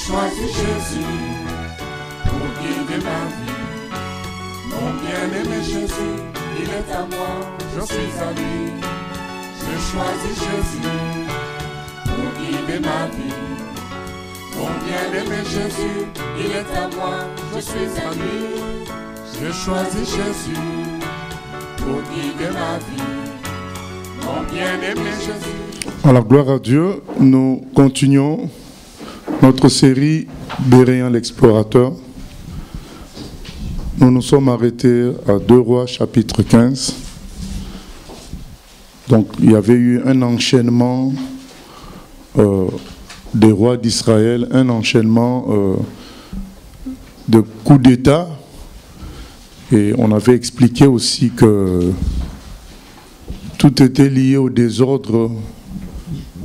choisi Jésus pour guider ma vie. Mon bien-aimé Jésus, il est à moi, je suis à lui. J'ai choisi Jésus pour guider ma vie. Mon bien-aimé Jésus, il est à moi, je suis à lui. J'ai choisi Jésus pour guider ma vie. Mon bien-aimé Jésus. À la gloire à Dieu, nous continuons notre série Béréen l'explorateur. Nous nous sommes arrêtés à 2 Rois chapitre 15. Donc il y avait eu un enchaînement des rois d'Israël, un enchaînement de coups d'État. Et on avait expliqué aussi que tout était lié au désordre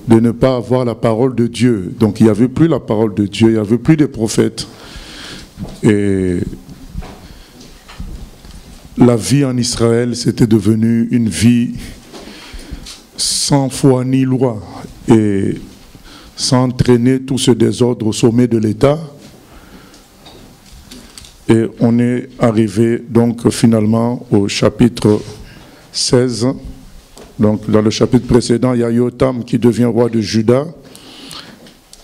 de ne pas avoir la parole de Dieu. Donc il n'y avait plus la parole de Dieu, il n'y avait plus de prophètes. Et la vie en Israël, c'était devenu une vie sans foi ni loi. Et sans entraîner tout ce désordre au sommet de l'État. Et on est arrivé donc finalement au chapitre 16. Donc dans le chapitre précédent, il y a Yotam qui devient roi de Juda.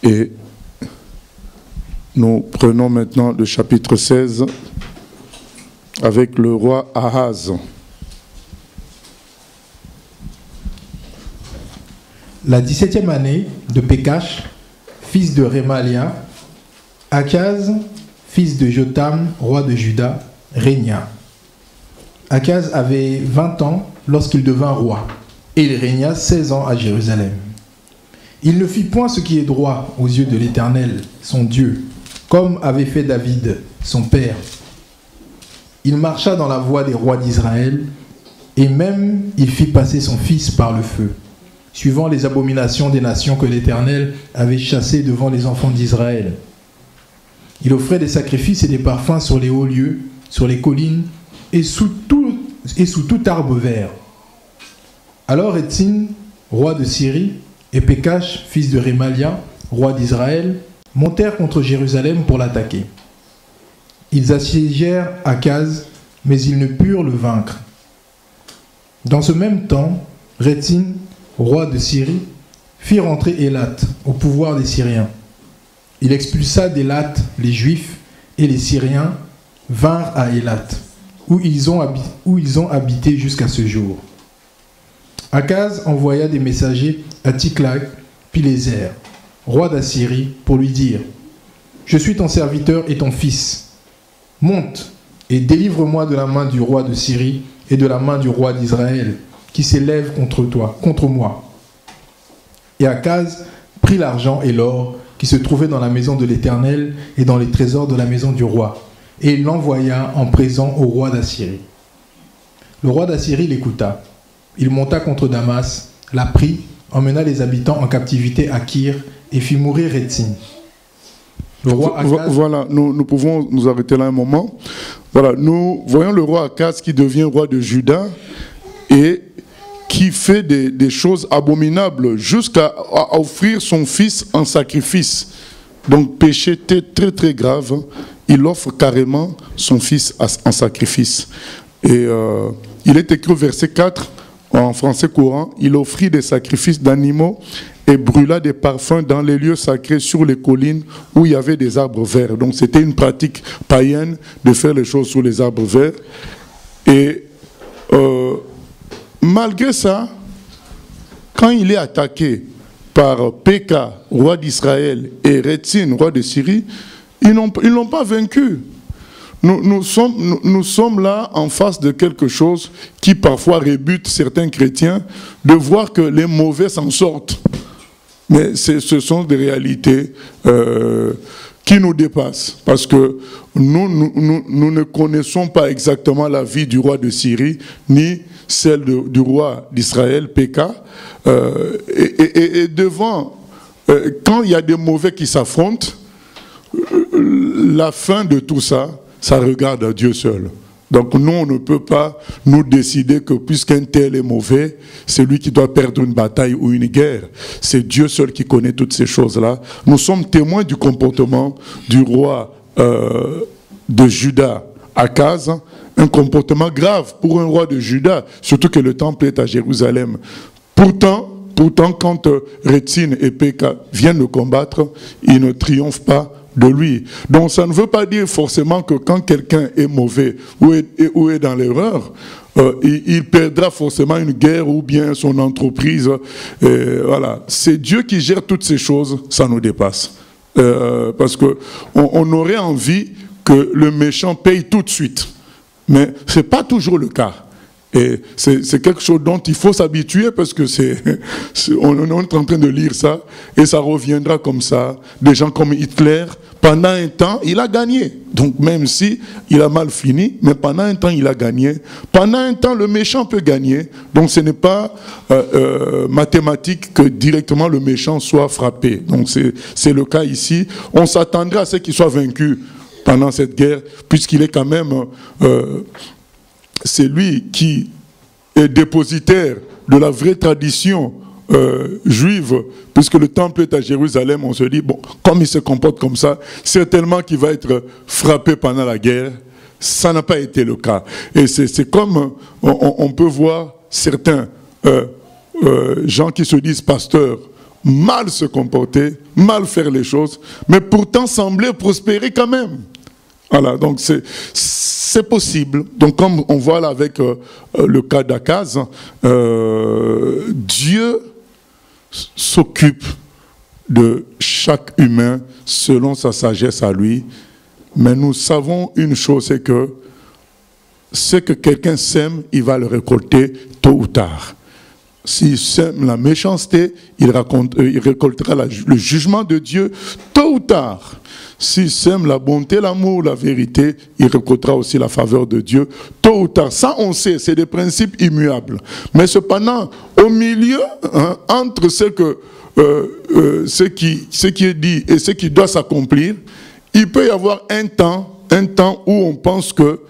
Et nous prenons maintenant le chapitre 16 avec le roi Ahaz. La 17e année de Pécache, fils de Rémalia, Akaz, fils de Jotam, roi de Juda, régna. Akaz avait 20 ans lorsqu'il devint roi, et il régna 16 ans à Jérusalem. Il ne fit point ce qui est droit aux yeux de l'Éternel, son Dieu, comme avait fait David, son père. Il marcha dans la voie des rois d'Israël, et même il fit passer son fils par le feu, suivant les abominations des nations que l'Éternel avait chassées devant les enfants d'Israël. Il offrait des sacrifices et des parfums sur les hauts lieux, sur les collines et sous tout arbre vert. Alors Rétzin, roi de Syrie, et Pécache, fils de Rémalia, roi d'Israël, montèrent contre Jérusalem pour l'attaquer. Ils assiégèrent Akaz, mais ils ne purent le vaincre. Dans ce même temps, Rétzin, roi de Syrie, fit rentrer Élat au pouvoir des Syriens. Il expulsa d'Élat les Juifs, et les Syriens vinrent à Élat, où ils ont habité jusqu'à ce jour. Akaz envoya des messagers à Tiklag, Piléser, roi d'Assyrie, pour lui dire : « Je suis ton serviteur et ton fils. Monte et délivre-moi de la main du roi de Syrie et de la main du roi d'Israël, qui s'élève contre moi. » Et Akaz prit l'argent et l'or qui se trouvaient dans la maison de l'Éternel et dans les trésors de la maison du roi, et il l'envoya en présent au roi d'Assyrie. Le roi d'Assyrie l'écouta. Il monta contre Damas, la prit, emmena les habitants en captivité à Kir et fit mourir Rétzin. Le roi Akaz... Voilà, nous pouvons nous arrêter là un moment. Voilà, nous voyons le roi Akaz qui devient roi de Juda et qui fait des choses abominables jusqu'à offrir son fils en sacrifice. Donc péché très très grave, il offre carrément son fils en sacrifice. Et il est écrit au verset 4, en français courant, il offrit des sacrifices d'animaux et brûla des parfums dans les lieux sacrés sur les collines où il y avait des arbres verts. Donc c'était une pratique païenne de faire les choses sur les arbres verts. Et malgré ça, quand il est attaqué par Péka, roi d'Israël, et Rétzin, roi de Syrie, ils n'ont pas vaincu. Nous sommes là en face de quelque chose qui parfois rebute certains chrétiens, de voir que les mauvais s'en sortent. Mais ce sont des réalités qui nous dépassent, parce que nous ne connaissons pas exactement la vie du roi de Syrie, ni celle du roi d'Israël, Péka, et devant, quand il y a des mauvais qui s'affrontent, la fin de tout ça, ça regarde à Dieu seul. Donc nous, on ne peut pas nous décider que puisqu'un tel est mauvais, c'est lui qui doit perdre une bataille ou une guerre. C'est Dieu seul qui connaît toutes ces choses-là. Nous sommes témoins du comportement du roi de Juda, Akaz, un comportement grave pour un roi de Juda, surtout que le temple est à Jérusalem. Pourtant, quand Rétine et Péka viennent le combattre, ils ne triomphent pas de lui. Donc ça ne veut pas dire forcément que quand quelqu'un est mauvais ou est dans l'erreur, il perdra forcément une guerre ou bien son entreprise. Voilà. C'est Dieu qui gère toutes ces choses, ça nous dépasse. Parce qu'on aurait envie que le méchant paye tout de suite. Mais ce n'est pas toujours le cas. Et c'est quelque chose dont il faut s'habituer parce que on est en train de lire ça et ça reviendra comme ça. Des gens comme Hitler, pendant un temps, il a gagné. Donc même si il a mal fini, mais pendant un temps, il a gagné. Pendant un temps, le méchant peut gagner. Donc ce n'est pas mathématique que directement le méchant soit frappé. Donc c'est le cas ici. On s'attendrait à ce qu'il soit vaincu pendant cette guerre, puisqu'il est quand même... c'est lui qui est dépositaire de la vraie tradition juive, puisque le temple est à Jérusalem. On se dit, bon, comme il se comporte comme ça, certainement qu'il va être frappé pendant la guerre. Ça n'a pas été le cas. Et c'est comme on peut voir certains gens qui se disent pasteurs mal se comporter, mal faire les choses, mais pourtant sembler prospérer quand même. Voilà, donc c'est possible. Donc comme on voit là avec le cas d'Akaz, Dieu s'occupe de chaque humain selon sa sagesse à lui. Mais nous savons une chose, c'est que ce que quelqu'un sème, il va le récolter tôt ou tard. S'il sème la méchanceté, il récoltera le jugement de Dieu tôt ou tard. S'il sème la bonté, l'amour, la vérité, il récoltera aussi la faveur de Dieu tôt ou tard. Ça, on sait, c'est des principes immuables. Mais cependant, au milieu, entre ce qui est dit et ce qui doit s'accomplir, il peut y avoir un temps où on pense que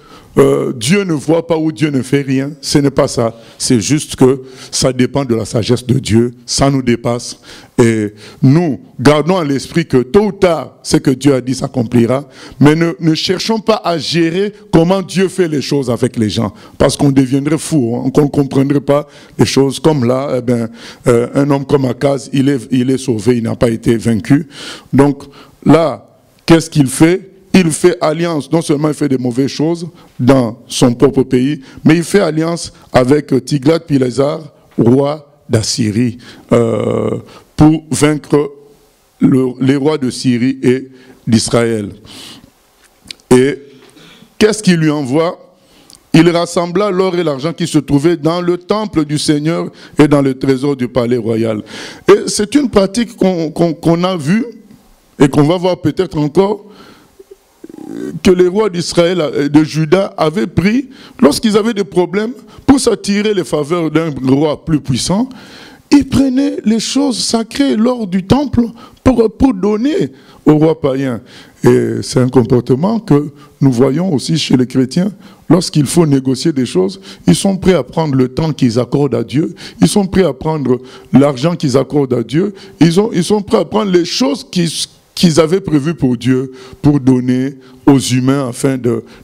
Dieu ne voit pas ou Dieu ne fait rien. Ce n'est pas ça. C'est juste que ça dépend de la sagesse de Dieu. Ça nous dépasse. Et nous, gardons à l'esprit que tôt ou tard, ce que Dieu a dit s'accomplira. Mais ne cherchons pas à gérer comment Dieu fait les choses avec les gens. Parce qu'on deviendrait fou. On ne comprendrait pas les choses. Comme là, un homme comme Akaz, il est sauvé. Il n'a pas été vaincu. Donc là, qu'est-ce qu'il fait? Il fait alliance, non seulement il fait des mauvaises choses dans son propre pays, mais il fait alliance avec Tiglath-Pileser, roi d'Assyrie, pour vaincre les rois de Syrie et d'Israël. Et qu'est-ce qu'il lui envoie? Il rassembla l'or et l'argent qui se trouvaient dans le temple du Seigneur et dans le trésor du palais royal. Et c'est une pratique qu'on a vue et qu'on va voir peut-être encore, que les rois d'Israël et de Juda avaient pris lorsqu'ils avaient des problèmes pour s'attirer les faveurs d'un roi plus puissant. Ils prenaient les choses sacrées lors du temple pour donner au roi païen. Et c'est un comportement que nous voyons aussi chez les chrétiens. Lorsqu'il faut négocier des choses, ils sont prêts à prendre le temps qu'ils accordent à Dieu. Ils sont prêts à prendre l'argent qu'ils accordent à Dieu. Ils sont prêts à prendre les choses qu'ils avaient prévues pour Dieu, pour donner aux humains afin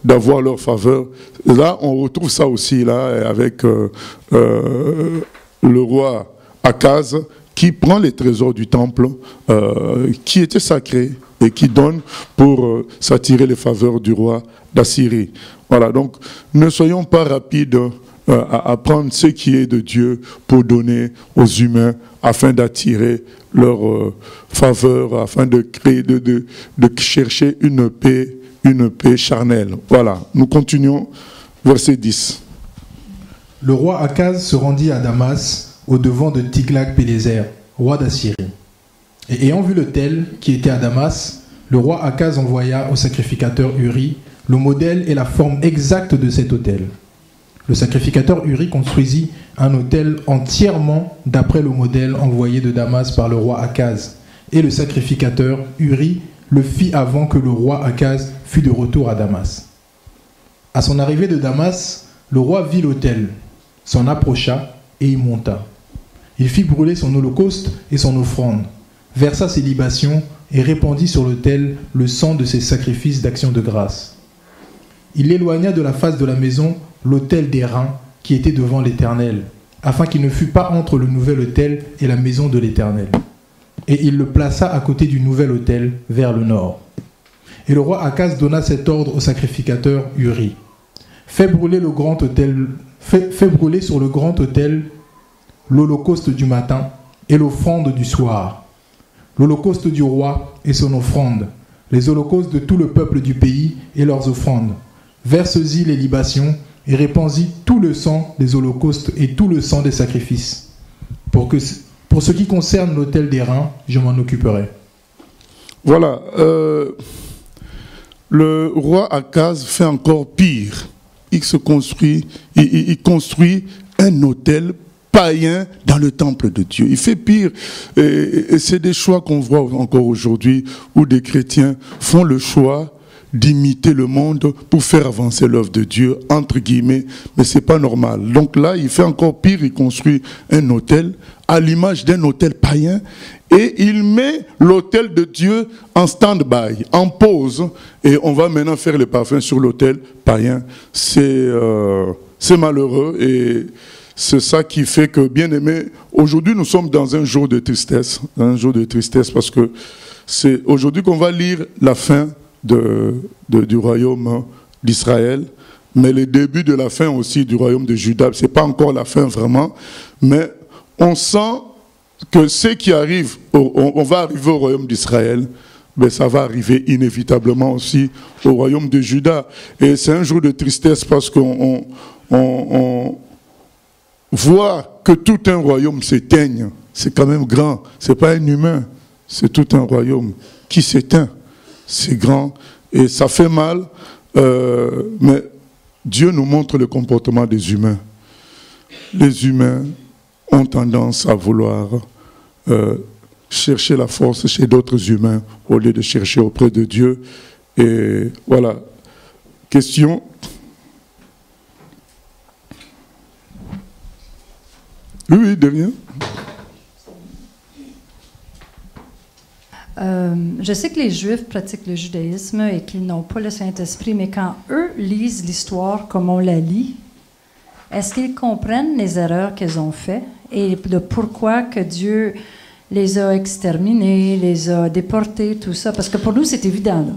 d'avoir leur faveur. Là, on retrouve ça aussi là avec le roi Akaz qui prend les trésors du temple qui étaient sacrés et qui donne pour s'attirer les faveurs du roi d'Assyrie. Voilà, donc ne soyons pas rapides à prendre ce qui est de Dieu pour donner aux humains afin d'attirer leur faveur, afin de créer, de chercher une paix charnelle. Voilà, nous continuons, verset 10. Le roi Akaz se rendit à Damas, au devant de Tiglath-Pileser, roi d'Assyrie. Et ayant vu l'autel qui était à Damas, le roi Akaz envoya au sacrificateur Uri le modèle et la forme exacte de cet autel. Le sacrificateur Uri construisit un autel entièrement d'après le modèle envoyé de Damas par le roi Akaz. Et le sacrificateur Uri le fit avant que le roi Akaz fût de retour à Damas. À son arrivée de Damas, le roi vit l'autel, s'en approcha et y monta. Il fit brûler son holocauste et son offrande, versa ses libations et répandit sur l'autel le sang de ses sacrifices d'action de grâce. Il éloigna de la face de la maison l'autel d'airain qui était devant l'Éternel, afin qu'il ne fût pas entre le nouvel autel et la maison de l'Éternel. Et il le plaça à côté du nouvel autel, vers le nord. Et le roi Akaz donna cet ordre au sacrificateur Uri. Fais brûler sur le grand autel l'holocauste du matin et l'offrande du soir, l'holocauste du roi et son offrande, les holocaustes de tout le peuple du pays et leurs offrandes. Verse-y les libations et répandis tout le sang des holocaustes et tout le sang des sacrifices. Pour ce qui concerne l'autel d'airain, je m'en occuperai. Voilà. Le roi Akaz fait encore pire. Il construit un autel païen dans le temple de Dieu. Il fait pire. Et c'est des choix qu'on voit encore aujourd'hui où des chrétiens font le choix d'imiter le monde pour faire avancer l'œuvre de Dieu, entre guillemets, mais c'est pas normal. Donc là, il fait encore pire, il construit un autel à l'image d'un autel païen et il met l'autel de Dieu en stand-by, en pause, et on va maintenant faire les parfums sur l'autel païen. C'est malheureux et c'est ça qui fait que, bien aimé, aujourd'hui nous sommes dans un jour de tristesse, parce que c'est aujourd'hui qu'on va lire la fin du royaume d'Israël, mais le début de la fin aussi du royaume de Juda. Ce n'est pas encore la fin vraiment, mais on sent que ce qui arrive, on va arriver au royaume d'Israël, mais ça va arriver inévitablement aussi au royaume de Juda. Et c'est un jour de tristesse parce qu'on voit que tout un royaume s'éteigne. C'est quand même grand, ce n'est pas un humain, c'est tout un royaume qui s'éteint. C'est grand et ça fait mal, mais Dieu nous montre le comportement des humains. Les humains ont tendance à vouloir chercher la force chez d'autres humains au lieu de chercher auprès de Dieu. Et voilà. Question? Oui, de rien. Je sais que les Juifs pratiquent le judaïsme et qu'ils n'ont pas le Saint-Esprit, mais quand eux lisent l'histoire comme on la lit, est-ce qu'ils comprennent les erreurs qu'ils ont faites et le pourquoi que Dieu les a exterminés, les a déportés, tout ça? Parce que pour nous, c'est évident. Là.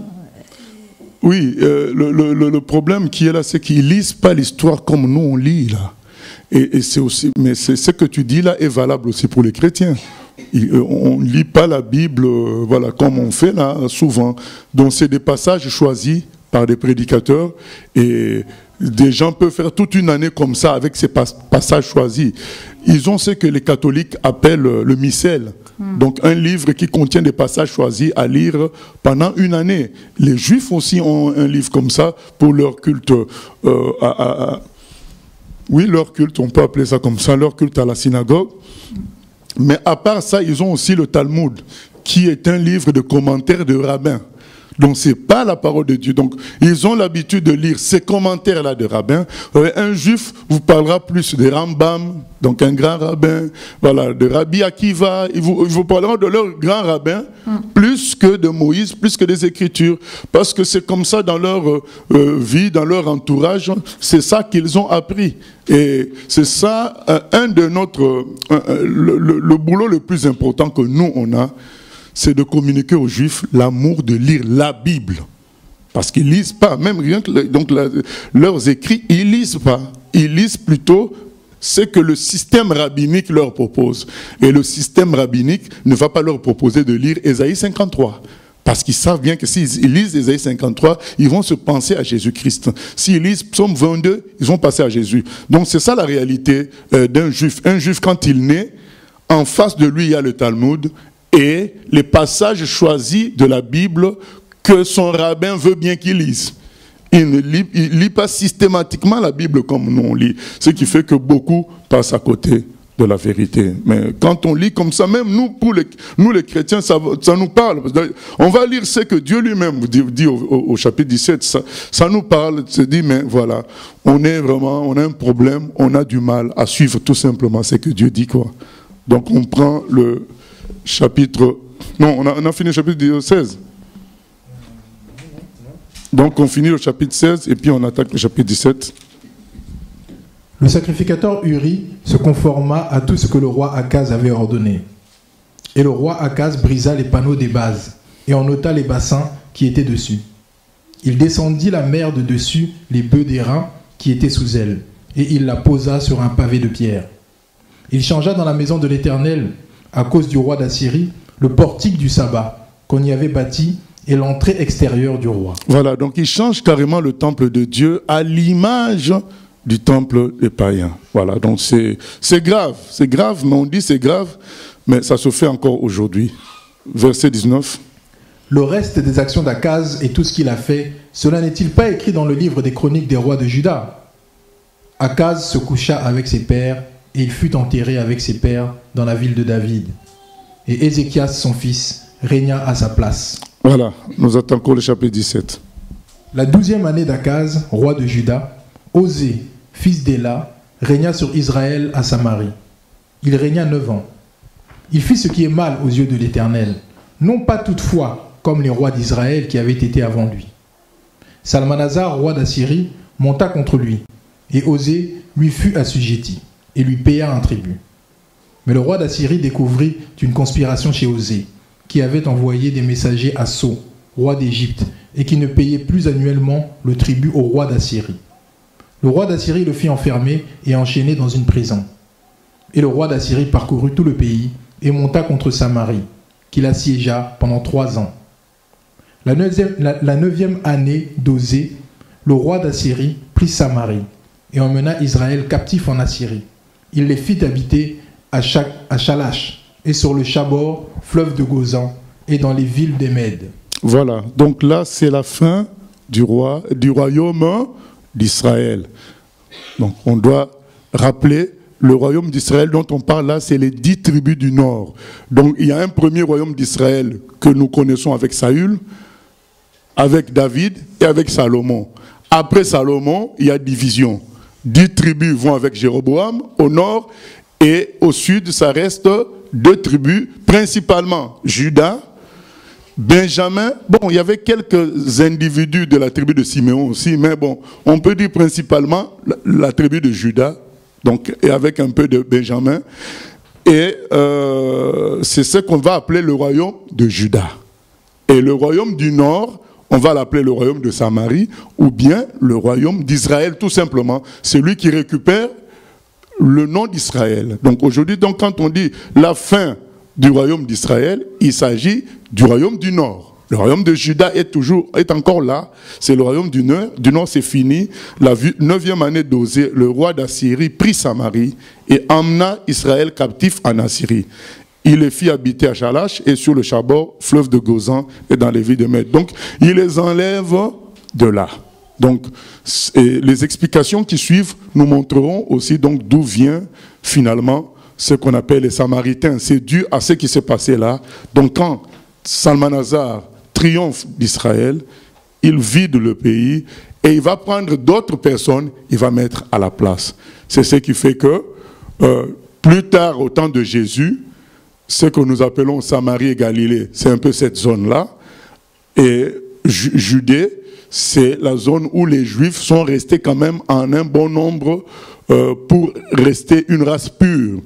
Oui, le problème qui est là, c'est qu'ils ne lisent pas l'histoire comme nous on lit là. Et c'est aussi, mais ce que tu dis là est valable aussi pour les chrétiens. On ne lit pas la Bible voilà, comme on fait là souvent. Donc c'est des passages choisis par des prédicateurs et des gens peuvent faire toute une année comme ça avec ces passages choisis. Ils ont ce que les catholiques appellent le missel. Donc un livre qui contient des passages choisis à lire pendant une année. Les Juifs aussi ont un livre comme ça pour leur culte. Oui, leur culte, on peut appeler ça comme ça, leur culte à la synagogue. Mais à part ça, ils ont aussi le Talmud, qui est un livre de commentaires de rabbins. Donc, ce n'est pas la parole de Dieu. Donc, ils ont l'habitude de lire ces commentaires-là de rabbins. Un juif vous parlera plus de Rambam, donc un grand rabbin, voilà, de Rabbi Akiva. Ils vous parleront de leur grand rabbin, plus que de Moïse, plus que des Écritures. Parce que c'est comme ça dans leur vie, dans leur entourage, c'est ça qu'ils ont appris. Et c'est ça, le boulot le plus important que nous, on a, c'est de communiquer aux Juifs l'amour de lire la Bible. Parce qu'ils ne lisent pas, même rien que leurs écrits, ils ne lisent pas. Ils lisent plutôt ce que le système rabbinique leur propose. Et le système rabbinique ne va pas leur proposer de lire Ésaïe 53. Parce qu'ils savent bien que s'ils lisent Ésaïe 53, ils vont se penser à Jésus-Christ. S'ils lisent Psaume 22, ils vont passer à Jésus. Donc c'est ça la réalité d'un Juif. Un Juif, quand il naît, en face de lui, il y a le Talmud et les passages choisis de la Bible que son rabbin veut bien qu'il lise. Il ne lit pas systématiquement la Bible comme nous on lit, ce qui fait que beaucoup passent à côté de la vérité. Mais quand on lit comme ça, même nous les chrétiens, ça nous parle. On va lire ce que Dieu lui-même dit au chapitre 17. Ça nous parle, se dit, mais voilà, on a un problème, on a du mal à suivre tout simplement ce que Dieu dit, quoi. Donc on prend le chapitre... Non, on a fini le chapitre 16. Donc on finit le chapitre 16 et puis on attaque le chapitre 17. Le sacrificateur Uri se conforma à tout ce que le roi Akaz avait ordonné. Et le roi Akaz brisa les panneaux des bases et en ôta les bassins qui étaient dessus. Il descendit la mer de dessus les bœufs d'airain qui étaient sous elle, et il la posa sur un pavé de pierre. Il changea dans la maison de l'Éternel, à cause du roi d'Assyrie, le portique du sabbat qu'on y avait bâti et l'entrée extérieure du roi. Voilà, donc il change carrément le temple de Dieu à l'image du temple des païens. Voilà, donc c'est grave, mais on dit c'est grave, mais ça se fait encore aujourd'hui. Verset 19. Le reste des actions d'Akaz et tout ce qu'il a fait, cela n'est-il pas écrit dans le livre des chroniques des rois de Juda? Akaz se coucha avec ses pères et il fut enterré avec ses pères dans la ville de David. Et Ézéchias, son fils, régna à sa place. Voilà, nous attaquons le chapitre 17. La 12e année d'Akaz, roi de Juda, Osée, fils d'Éla, régna sur Israël à Samarie. Il régna 9 ans. Il fit ce qui est mal aux yeux de l'Éternel, non pas toutefois comme les rois d'Israël qui avaient été avant lui. Salmanasar, roi d'Assyrie, monta contre lui, et Osée lui fut assujetti, et lui paya un tribut. Mais le roi d'Assyrie découvrit une conspiration chez Osée, qui avait envoyé des messagers à So, roi d'Égypte, et qui ne payait plus annuellement le tribut au roi d'Assyrie. Le roi d'Assyrie le fit enfermer et enchaîner dans une prison. Et le roi d'Assyrie parcourut tout le pays et monta contre Samarie, qu'il assiégea pendant 3 ans. La 9e année d'Osée, le roi d'Assyrie prit Samarie et emmena Israël captif en Assyrie. Il les fit habiter à Chalash et sur le Chabor, fleuve de Gozan, et dans les villes des Mèdes. Voilà, donc là c'est la fin du royaume d'Israël. Donc on doit rappeler le royaume d'Israël dont on parle là, c'est les 10 tribus du nord. Donc il y a un premier royaume d'Israël que nous connaissons avec Saül, avec David et avec Salomon. Après Salomon, il y a division. 10 tribus vont avec Jéroboam au nord et au sud, ça reste 2 tribus, principalement Juda, Benjamin. Bon, il y avait quelques individus de la tribu de Siméon aussi, mais bon, on peut dire principalement la tribu de Juda, donc, et avec un peu de Benjamin. Et c'est ce qu'on va appeler le royaume de Juda. Et le royaume du nord, on va l'appeler le royaume de Samarie, ou bien le royaume d'Israël, tout simplement. C'est lui qui récupère le nom d'Israël. Donc aujourd'hui, quand on dit la fin du royaume d'Israël, il s'agit du royaume du nord. Le royaume de Juda est encore là. C'est le royaume du nord. Du nord, c'est fini. La 9e année d'Osée, le roi d'Assyrie prit Samarie et emmena Israël captif en Assyrie. Il les fit habiter à Chalash et sur le Chabor, fleuve de Gozan et dans les villes de Mède. Donc, il les enlève de là. Donc, les explications qui suivent nous montreront aussi donc d'où vient finalement ce qu'on appelle les Samaritains. C'est dû à ce qui s'est passé là. Donc, quand Salmanasar triomphe d'Israël, il vide le pays et il va prendre d'autres personnes, il va mettre à la place. C'est ce qui fait que plus tard, au temps de Jésus, ce que nous appelons Samarie et Galilée, c'est un peu cette zone-là. Et Judée, c'est la zone où les Juifs sont restés quand même en un bon nombre pour rester une race pure.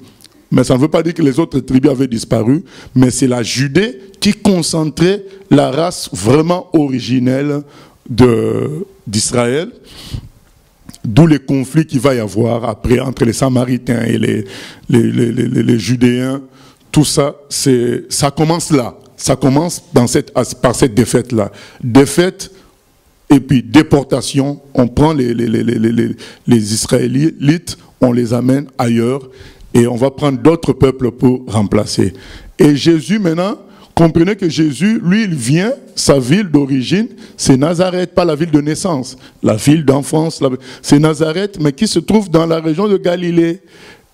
Mais ça ne veut pas dire que les autres tribus avaient disparu, mais c'est la Judée qui concentrait la race vraiment originelle d'Israël. D'où les conflits qu'il va y avoir après entre les Samaritains et les Judéens. Tout ça, ça commence là. Ça commence par cette défaite-là. Défaite et puis déportation. On prend les Israélites, on les amène ailleurs et on va prendre d'autres peuples pour remplacer. Et Jésus maintenant, comprenez que Jésus, lui, il vient, sa ville d'origine, c'est Nazareth, pas la ville de naissance. La ville d'enfance, c'est Nazareth, mais qui se trouve dans la région de Galilée.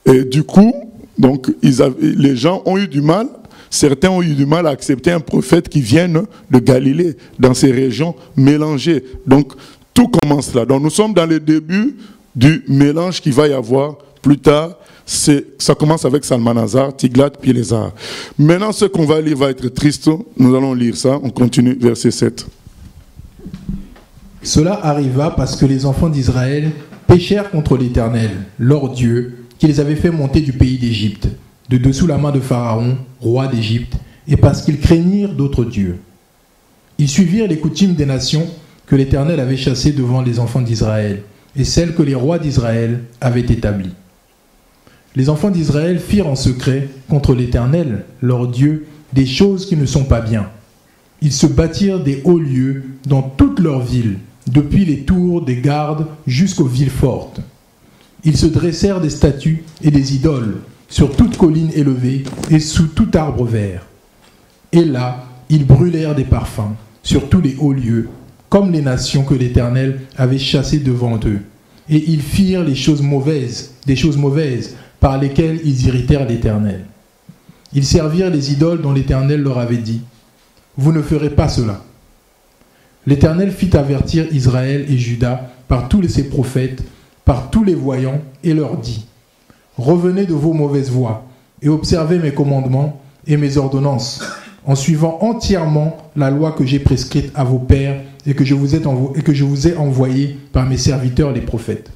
Et du coup, Donc les gens ont eu du mal, certains ont eu du mal à accepter un prophète qui vienne de Galilée, dans ces régions mélangées. Donc tout commence là. Donc nous sommes dans le début du mélange qu'il va y avoir plus tard. Ça commence avec Salmanasar, Tiglath-Pileser. Maintenant, ce qu'on va lire va être triste. Nous allons lire ça. On continue, verset 7. Cela arriva parce que les enfants d'Israël péchèrent contre l'Éternel, leur Dieu, qui les avait fait monter du pays d'Égypte, de dessous la main de Pharaon, roi d'Égypte, et parce qu'ils craignirent d'autres dieux. Ils suivirent les coutumes des nations que l'Éternel avait chassées devant les enfants d'Israël, et celles que les rois d'Israël avaient établies. Les enfants d'Israël firent en secret contre l'Éternel, leur Dieu, des choses qui ne sont pas bien. Ils se bâtirent des hauts lieux dans toutes leurs villes, depuis les tours des gardes jusqu'aux villes fortes. Ils se dressèrent des statues et des idoles sur toute colline élevée et sous tout arbre vert. Et là, ils brûlèrent des parfums sur tous les hauts lieux, comme les nations que l'Éternel avait chassées devant eux. Et ils firent des choses mauvaises, par lesquelles ils irritèrent l'Éternel. Ils servirent les idoles dont l'Éternel leur avait dit, « Vous ne ferez pas cela. » L'Éternel fit avertir Israël et Juda par tous ses prophètes, par tous les voyants, et leur dit, « Revenez de vos mauvaises voies, et observez mes commandements et mes ordonnances, en suivant entièrement la loi que j'ai prescrite à vos pères et que je vous ai envoyée par mes serviteurs les prophètes. »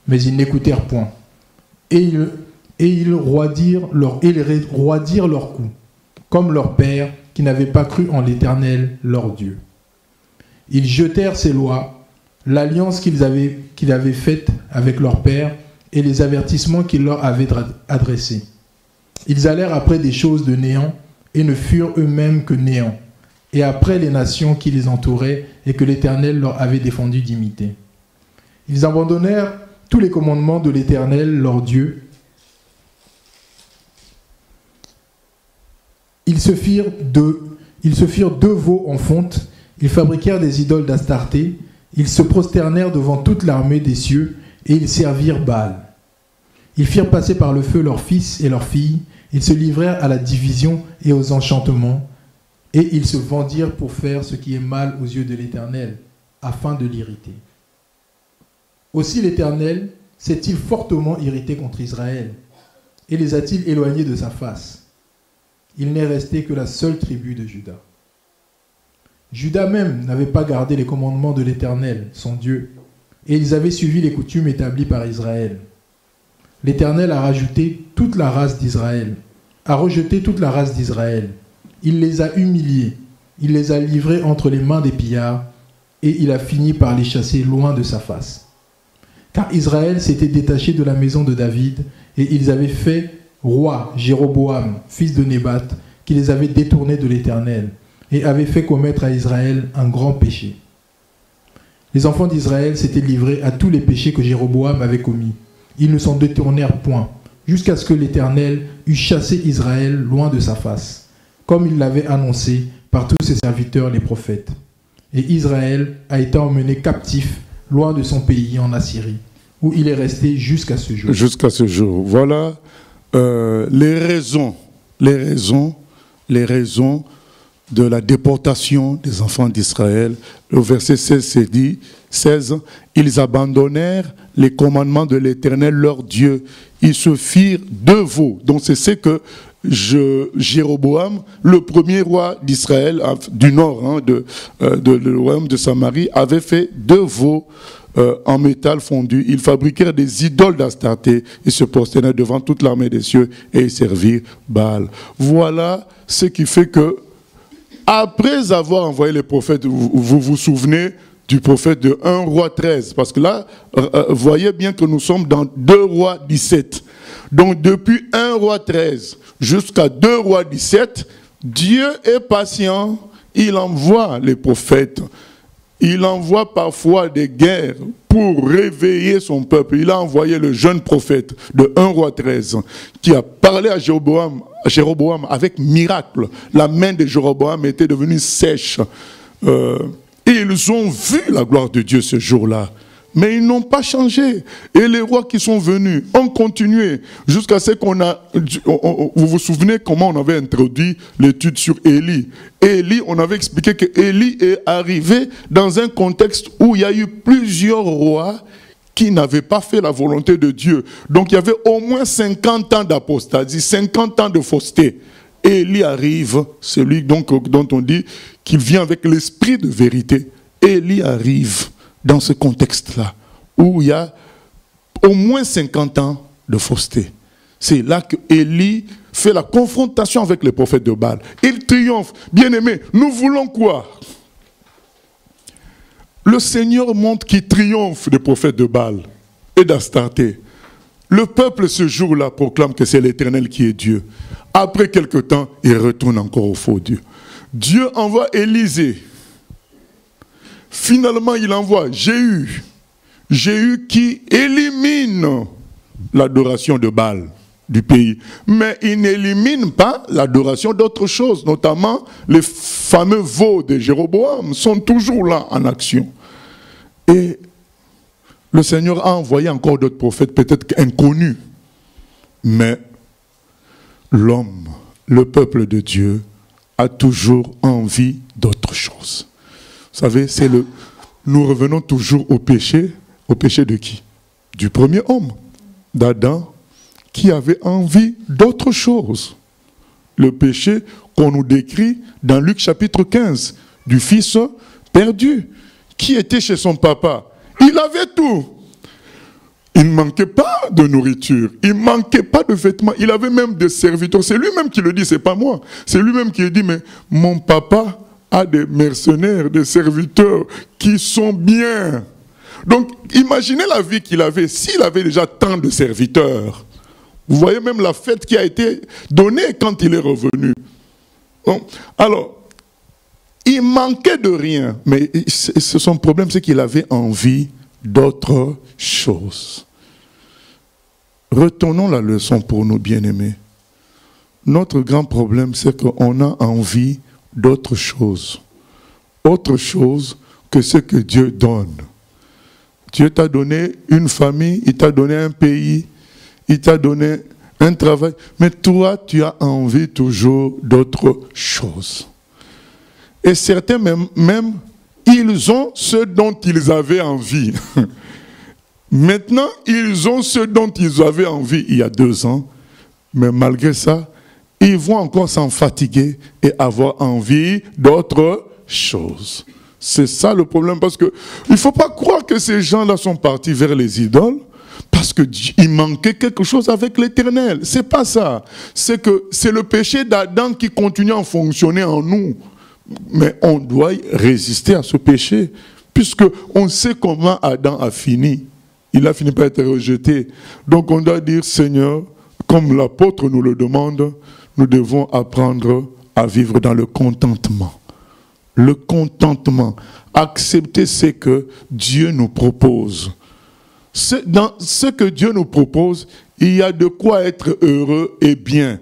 Mais ils n'écoutèrent point. Et ils roidirent leur cou, comme leurs pères qui n'avaient pas cru en l'Éternel, leur Dieu. Ils jetèrent ces lois, l'alliance qu'ils avaient faite avec leurs pères et les avertissements qu'ils leur avaient adressés. Ils allèrent après des choses de néant et ne furent eux-mêmes que néant, et après les nations qui les entouraient et que l'Éternel leur avait défendu d'imiter. Ils abandonnèrent tous les commandements de l'Éternel, leur Dieu. Ils se firent deux veaux en fonte, ils fabriquèrent des idoles d'Astarté, ils se prosternèrent devant toute l'armée des cieux, et ils servirent Baal. Ils firent passer par le feu leurs fils et leurs filles, ils se livrèrent à la division et aux enchantements, et ils se vendirent pour faire ce qui est mal aux yeux de l'Éternel, afin de l'irriter. Aussi l'Éternel s'est-il fortement irrité contre Israël, et les a-t-il éloignés de sa face. Il n'est resté que la seule tribu de Juda. Juda même n'avait pas gardé les commandements de l'Éternel, son Dieu, et ils avaient suivi les coutumes établies par Israël. L'Éternel a rejeté toute la race d'Israël. Il les a humiliés, il les a livrés entre les mains des pillards, et il a fini par les chasser loin de sa face. Car Israël s'était détaché de la maison de David, et ils avaient fait roi Jéroboam, fils de Nébat, qui les avait détournés de l'Éternel, et avait fait commettre à Israël un grand péché. Les enfants d'Israël s'étaient livrés à tous les péchés que Jéroboam avait commis. Ils ne s'en détournèrent point, jusqu'à ce que l'Éternel eût chassé Israël loin de sa face, comme il l'avait annoncé par tous ses serviteurs les prophètes. Et Israël a été emmené captif loin de son pays en Assyrie, où il est resté jusqu'à ce jour. Jusqu'à ce jour. Voilà les raisons de la déportation des enfants d'Israël. Au verset 16, ils abandonnèrent les commandements de l'Éternel, leur Dieu. Ils se firent deux veaux. Donc c'est ce que Jéroboam, le premier roi d'Israël, du nord, le royaume de Samarie, avait fait deux veaux en métal fondu. Ils fabriquèrent des idoles d'Astarté. Ils se prosternaient devant toute l'armée des cieux et ils servirent Baal. Voilà ce qui fait que, après avoir envoyé les prophètes, vous vous souvenez du prophète de 1 roi 13, parce que là, voyez bien que nous sommes dans 2 rois 17. Donc depuis 1 roi 13 jusqu'à 2 rois 17, Dieu est patient, il envoie les prophètes. Il envoie parfois des guerres pour réveiller son peuple. Il a envoyé le jeune prophète de 1 roi 13 qui a parlé à Jéroboam avec miracle. La main de Jéroboam était devenue sèche. Et ils ont vu la gloire de Dieu ce jour-là. Mais ils n'ont pas changé. Et les rois qui sont venus ont continué jusqu'à ce qu'on a... Vous vous souvenez comment on avait introduit l'étude sur Élie? Élie, on avait expliqué que Élie est arrivé dans un contexte où il y a eu plusieurs rois qui n'avaient pas fait la volonté de Dieu. Donc il y avait au moins 50 ans d'apostasie, 50 ans de fausseté. Élie arrive, celui donc, dont on dit qu'il vient avec l'esprit de vérité. Élie arrive dans ce contexte-là, où il y a au moins 50 ans de fausseté. C'est là que Élie fait la confrontation avec les prophètes de Baal. Il triomphe. Bien-aimés, nous voulons quoi? Le Seigneur montre qu'il triomphe des prophètes de Baal et d'Astarté. Le peuple ce jour-là proclame que c'est l'Éternel qui est Dieu. Après quelque temps, il retourne encore au faux Dieu. Dieu envoie Élisée. Finalement, il envoie Jéhu. Jéhu qui élimine l'adoration de Baal du pays. Mais il n'élimine pas l'adoration d'autres choses, notamment les fameux veaux de Jéroboam sont toujours là en action. Et le Seigneur a envoyé encore d'autres prophètes, peut-être inconnus. Mais l'homme, le peuple de Dieu, a toujours envie d'autre chose. Vous savez, nous revenons toujours au péché de qui? Du premier homme, d'Adam, qui avait envie d'autre chose. Le péché qu'on nous décrit dans Luc chapitre 15, du fils perdu, qui était chez son papa. Il avait tout. Il ne manquait pas de nourriture, il ne manquait pas de vêtements, il avait même des serviteurs. C'est lui-même qui le dit, c'est pas moi. C'est lui-même qui le dit, mais mon papa a des mercenaires, des serviteurs qui sont bien. Donc, imaginez la vie qu'il avait, s'il avait déjà tant de serviteurs. Vous voyez même la fête qui a été donnée quand il est revenu. Bon, alors, il manquait de rien, mais son problème, c'est qu'il avait envie d'autre chose. Retournons la leçon pour nous, bien-aimés. Notre grand problème, c'est qu'on a envie d'autre chose. Autre chose que ce que Dieu donne. Dieu t'a donné une famille, il t'a donné un pays, il t'a donné un travail. Mais toi, tu as envie toujours d'autre chose. Et certains même, ils ont ce dont ils avaient envie. Maintenant, ils ont ce dont ils avaient envie il y a 2 ans. Mais malgré ça, ils vont encore s'en fatiguer et avoir envie d'autre chose. C'est ça le problème, parce que il ne faut pas croire que ces gens-là sont partis vers les idoles parce qu'il manquait quelque chose avec l'Éternel. C'est pas ça. C'est que c'est le péché d'Adam qui continue à fonctionner en nous. Mais on doit résister à ce péché, puisque on sait comment Adam a fini. Il a fini par être rejeté. Donc on doit dire, Seigneur, comme l'apôtre nous le demande, nous devons apprendre à vivre dans le contentement. Le contentement. Accepter ce que Dieu nous propose. Dans ce que Dieu nous propose, il y a de quoi être heureux et bien.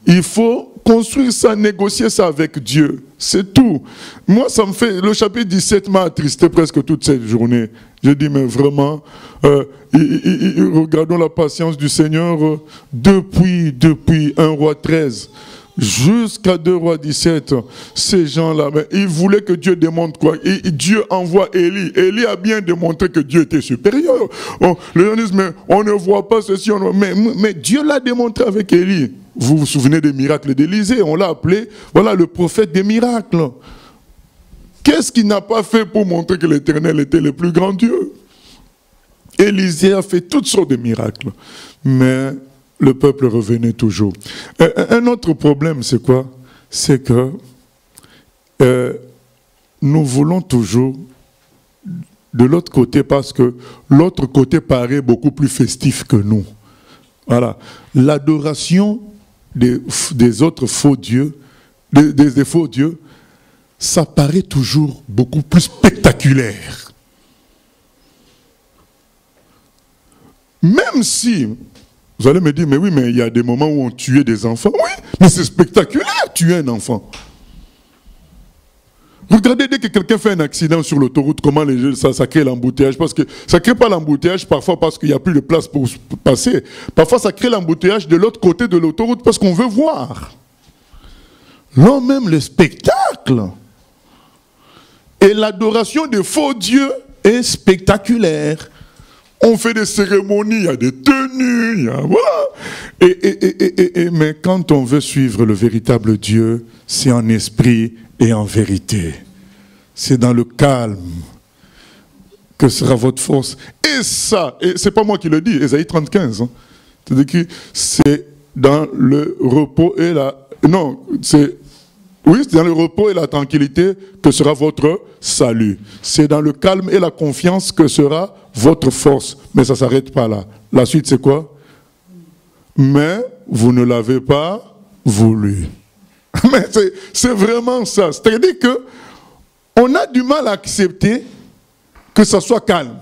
Il faut construire ça, négocier ça avec Dieu. C'est tout. Moi, ça me fait... Le chapitre 17 m'a attristé presque toute cette journée. Je dis, mais vraiment, regardons la patience du Seigneur depuis 1 roi 13 jusqu'à 2 rois 17. Ces gens-là, ils voulaient que Dieu démontre quoi? Et Dieu envoie Élie. Élie a bien démontré que Dieu était supérieur. Les gens disent, mais on ne voit pas ceci. Mais Dieu l'a démontré avec Élie. Vous vous souvenez des miracles d'Élisée? On l'a appelé, voilà, le prophète des miracles. Qu'est-ce qu'il n'a pas fait pour montrer que l'Éternel était le plus grand Dieu? Élisée a fait toutes sortes de miracles. Mais le peuple revenait toujours. Un autre problème, c'est quoi? C'est que nous voulons toujours de l'autre côté, parce que l'autre côté paraît beaucoup plus festif que nous. Voilà. L'adoration des autres faux dieux, des faux dieux, ça paraît toujours beaucoup plus spectaculaire. Même si, vous allez me dire, mais oui, mais il y a des moments où on tuait des enfants. Oui, mais c'est spectaculaire, tuer un enfant. Regardez, dès que quelqu'un fait un accident sur l'autoroute, comment ça crée l'embouteillage? Parce que ça ne crée pas l'embouteillage parfois parce qu'il n'y a plus de place pour passer. Parfois, ça crée l'embouteillage de l'autre côté de l'autoroute parce qu'on veut voir. Là, même le spectacle et l'adoration des faux dieux est spectaculaire. On fait des cérémonies, il y a des tenues, il y a, voilà. Mais quand on veut suivre le véritable Dieu, c'est en esprit et en vérité. C'est dans le calme que sera votre force. Et ça, et c'est pas moi qui le dis, Ésaïe 35, hein. C'est dans le repos et la... Non, c'est... Oui, c'est dans le repos et la tranquillité que sera votre salut. C'est dans le calme et la confiance que sera votre force. Mais ça ne s'arrête pas là. La suite, c'est quoi? Mais vous ne l'avez pas voulu. Mais c'est vraiment ça. C'est-à-dire qu'on a du mal à accepter que ça soit calme.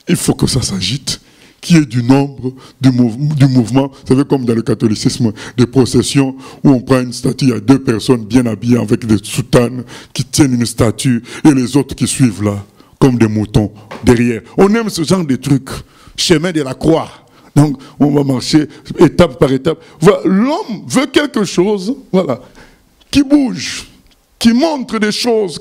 Il faut que ça s'agite, qu'il y ait du nombre, du mouvement. Vous savez, comme dans le catholicisme, des processions où on prend une statue, il y a 2 personnes bien habillées avec des soutanes qui tiennent une statue et les autres qui suivent là, comme des moutons derrière. On aime ce genre de trucs. Chemin de la croix. Donc, on va marcher étape par étape. Voilà. L'homme veut quelque chose, voilà, qui bouge, qui montre des choses,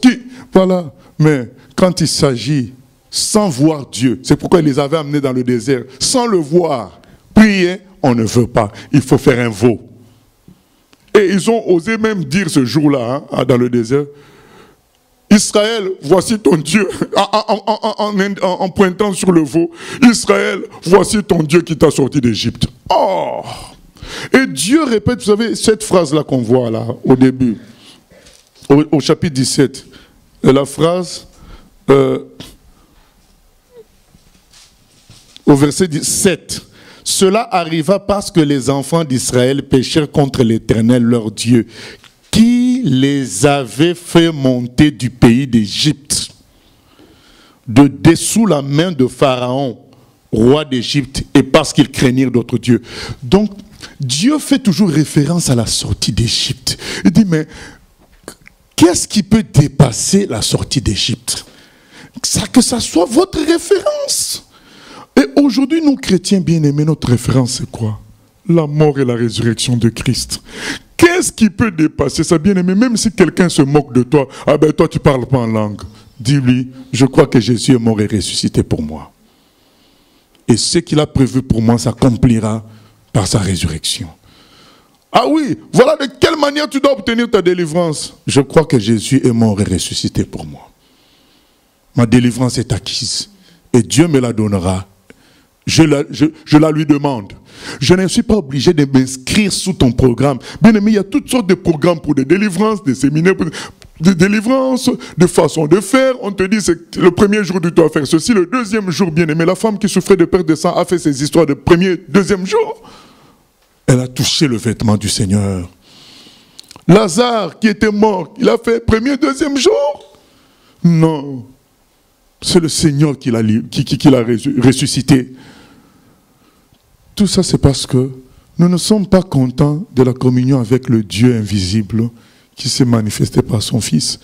voilà. Mais quand il s'agit sans voir Dieu, c'est pourquoi il les avait amenés dans le désert, sans le voir, prier, on ne veut pas. Il faut faire un veau. Et ils ont osé même dire ce jour-là, hein, dans le désert, Israël, voici ton Dieu, en pointant sur le veau. Israël, voici ton Dieu qui t'a sorti d'Égypte. Oh! Et Dieu répète, vous savez, cette phrase-là qu'on voit là, au début, au chapitre 17, la phrase, au verset 7, « Cela arriva parce que les enfants d'Israël péchèrent contre l'Éternel, leur Dieu, qui les avait fait monter du pays d'Égypte, de dessous la main de Pharaon, roi d'Égypte, et parce qu'ils craignirent d'autres dieux. » Donc, Dieu fait toujours référence à la sortie d'Égypte. Il dit, mais qu'est-ce qui peut dépasser la sortie d'Égypte? Que ça soit votre référence. Et aujourd'hui, nous chrétiens bien-aimés, notre référence c'est quoi? La mort et la résurrection de Christ. Qu'est-ce qui peut dépasser ça, bien-aimé? Même si quelqu'un se moque de toi, ah ben toi tu parles pas en langue. Dis-lui, je crois que Jésus est mort et ressuscité pour moi. Et ce qu'il a prévu pour moi s'accomplira par sa résurrection. Ah oui, voilà de quelle manière tu dois obtenir ta délivrance. Je crois que Jésus est mort et ressuscité pour moi. Ma délivrance est acquise. Et Dieu me la donnera. Je la lui demande. Je ne suis pas obligé de m'inscrire sous ton programme. Bien aimé, il y a toutes sortes de programmes pour des délivrances, des séminaires, des délivrances, de façon de faire. On te dit, c'est le premier jour tu dois faire ceci, le deuxième jour, bien aimé. La femme qui souffrait de perte de sang a fait ses histoires de premier, deuxième jour. Elle a touché le vêtement du Seigneur. Lazare qui était mort, il a fait premier, deuxième jour. Non. C'est le Seigneur qui l'a ressuscité. Tout ça, c'est parce que nous ne sommes pas contents de la communion avec le Dieu invisible qui s'est manifesté par son Fils.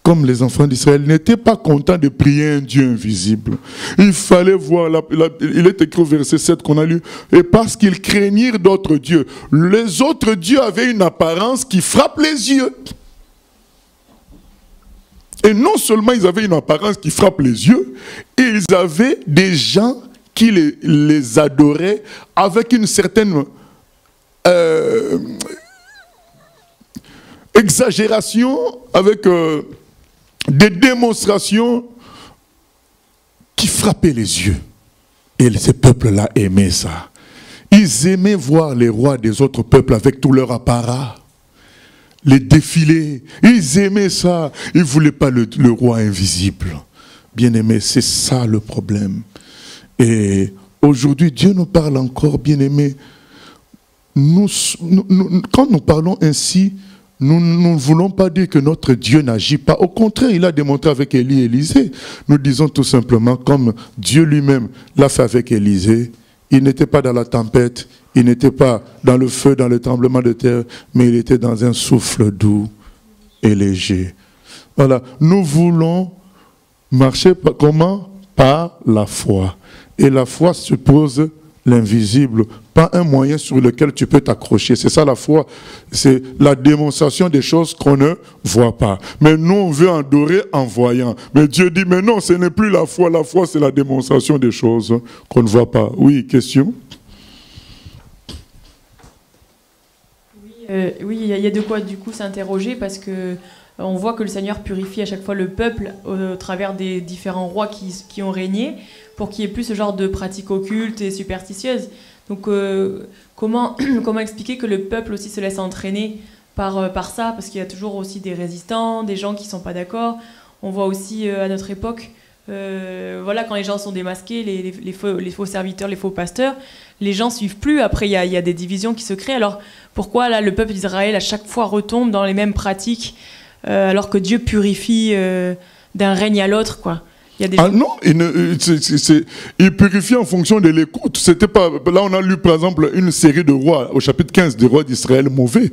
Comme les enfants d'Israël n'étaient pas contents de prier un Dieu invisible. Il fallait voir, il est écrit au verset 7 qu'on a lu, et parce qu'ils craignirent d'autres dieux. Les autres dieux avaient une apparence qui frappe les yeux. Et non seulement ils avaient une apparence qui frappe les yeux, ils avaient des gens qui les adoraient avec une certaine exagération, avec des démonstrations qui frappaient les yeux. Et ces peuples-là aimaient ça. Ils aimaient voir les rois des autres peuples avec tout leur apparat. Les défilés, ils aimaient ça. Ils ne voulaient pas le roi invisible. Bien-aimé, c'est ça le problème. Et aujourd'hui, Dieu nous parle encore, bien-aimé. Quand nous parlons ainsi, nous ne voulons pas dire que notre Dieu n'agit pas. Au contraire, il a démontré avec Élie et Élisée. Nous disons tout simplement, comme Dieu lui-même l'a fait avec Élisée, il n'était pas dans la tempête, il n'était pas dans le feu, dans le tremblement de terre, mais il était dans un souffle doux et léger. Voilà. Nous voulons marcher comment? Par la foi. Et la foi suppose l'invisible, pas un moyen sur lequel tu peux t'accrocher. C'est ça la foi, c'est la démonstration des choses qu'on ne voit pas. Mais nous, on veut adorer en voyant. Mais Dieu dit, mais non, ce n'est plus la foi c'est la démonstration des choses qu'on ne voit pas. Oui, question? Oui, il y a de quoi du coup s'interroger parce que on voit que le Seigneur purifie à chaque fois le peuple au travers des différents rois qui ont régné pour qu'il n'y ait plus ce genre de pratiques occultes et superstitieuses. Donc comment expliquer que le peuple aussi se laisse entraîner par ça, parce qu'il y a toujours aussi des résistants, des gens qui ne sont pas d'accord. On voit aussi à notre époque, voilà, quand les gens sont démasqués, les faux serviteurs, les faux pasteurs, les gens ne suivent plus. Après, il y a des divisions qui se créent. Alors pourquoi là, le peuple d'Israël à chaque fois retombe dans les mêmes pratiques alors que Dieu purifie d'un règne à l'autre, quoi? Il y a des non, il purifie en fonction de l'écoute. C'était pas, là, on a lu par exemple une série de rois, au chapitre 15, des rois d'Israël mauvais.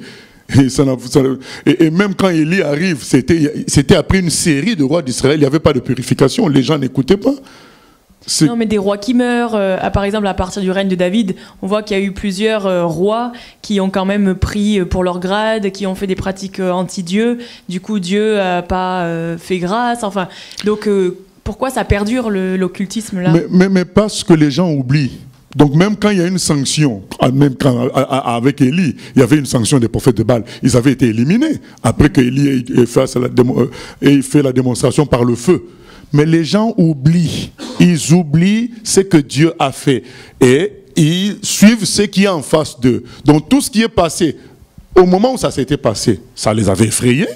Et même quand Élie arrive, c'était après une série de rois d'Israël, il n'y avait pas de purification, les gens n'écoutaient pas. Non, mais des rois qui meurent, par exemple à partir du règne de David, on voit qu'il y a eu plusieurs rois qui ont quand même pris pour leur grade, qui ont fait des pratiques anti-Dieu. Du coup, Dieu n'a pas fait grâce. Enfin, donc pourquoi ça perdure l'occultisme là? Mais parce que les gens oublient. Donc même quand il y a une sanction, même quand, avec Élie, il y avait une sanction des prophètes de Baal, ils avaient été éliminés après qu'Élie ait fait la démonstration par le feu. Mais les gens oublient, ils oublient ce que Dieu a fait et ils suivent ce qui est en face d'eux. Donc tout ce qui est passé, au moment où ça s'était passé, ça les avait effrayés.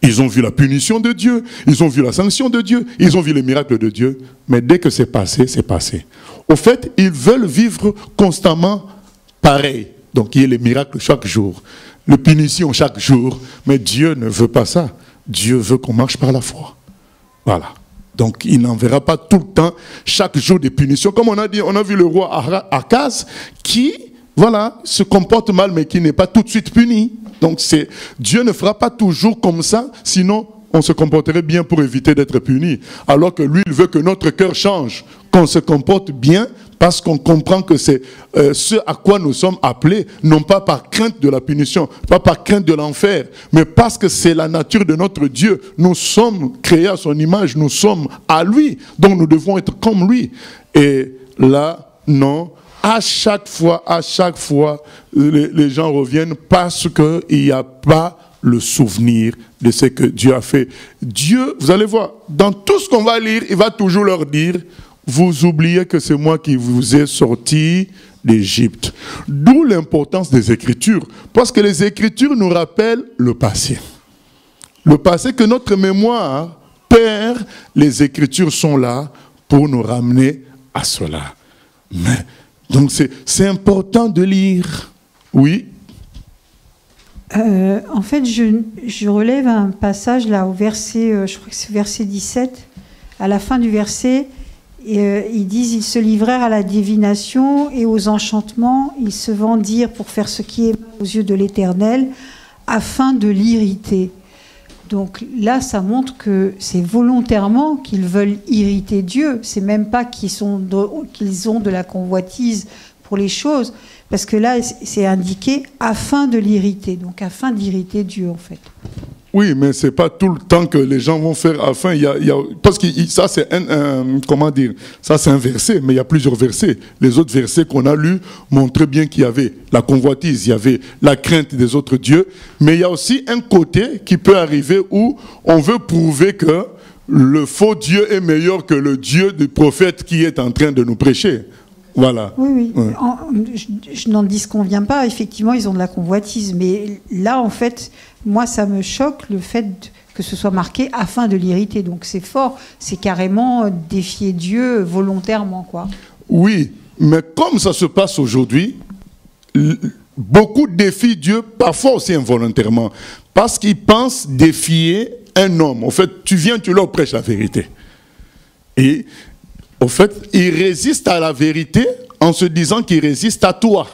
Ils ont vu la punition de Dieu, ils ont vu la sanction de Dieu, ils ont vu les miracles de Dieu. Mais dès que c'est passé, c'est passé. Au fait, ils veulent vivre constamment pareil. Donc il y a les miracles chaque jour, les punitions chaque jour. Mais Dieu ne veut pas ça. Dieu veut qu'on marche par la foi. Voilà. Donc il n'enverra pas tout le temps, chaque jour des punitions. Comme on a dit, on a vu le roi Akaz qui, voilà, se comporte mal mais qui n'est pas tout de suite puni. Donc Dieu ne fera pas toujours comme ça, sinon on se comporterait bien pour éviter d'être puni. Alors que lui, il veut que notre cœur change, qu'on se comporte bien parce qu'on comprend que c'est ce à quoi nous sommes appelés, non pas par crainte de la punition, pas par crainte de l'enfer, mais parce que c'est la nature de notre Dieu. Nous sommes créés à son image, nous sommes à lui, donc nous devons être comme lui. Et là, non, à chaque fois, les gens reviennent parce qu'il n'y a pas le souvenir de ce que Dieu a fait. Dieu, vous allez voir, dans tout ce qu'on va lire, il va toujours leur dire: vous oubliez que c'est moi qui vous ai sorti d'Égypte. D'où l'importance des Écritures, parce que les Écritures nous rappellent le passé. Le passé que notre mémoire perd, les Écritures sont là pour nous ramener à cela. Mais, donc c'est important de lire. Oui. En fait, je relève un passage là au verset, je crois que c'est verset 17, à la fin du verset, ils disent: ils se livrèrent à la divination et aux enchantements, ils se vendirent pour faire ce qui est mal aux yeux de l'Éternel, afin de l'irriter. Donc là, ça montre que c'est volontairement qu'ils veulent irriter Dieu. C'est même pas qu'ils ont de la convoitise pour les choses, parce que là, c'est indiqué afin de l'irriter, donc afin d'irriter Dieu, en fait. Oui, mais c'est pas tout le temps que les gens vont faire afin. Parce que ça, c'est comment dire, ça c'est un verset, mais il y a plusieurs versets. Les autres versets qu'on a lus montraient bien qu'il y avait la convoitise, il y avait la crainte des autres dieux, mais il y a aussi un côté qui peut arriver où on veut prouver que le faux Dieu est meilleur que le Dieu du prophète qui est en train de nous prêcher. Voilà. Oui. Ouais. Je n'en disconviens pas. Effectivement, ils ont de la convoitise. Mais là, en fait, moi, ça me choque le fait que ce soit marqué afin de l'irriter. Donc, c'est fort. C'est carrément défier Dieu volontairement, quoi. Oui, mais comme ça se passe aujourd'hui, beaucoup défient Dieu, parfois aussi involontairement, parce qu'ils pensent défier un homme. En fait, tu viens, tu leur prêches la vérité. Et au fait, il résiste à la vérité en se disant qu'il résiste à toi.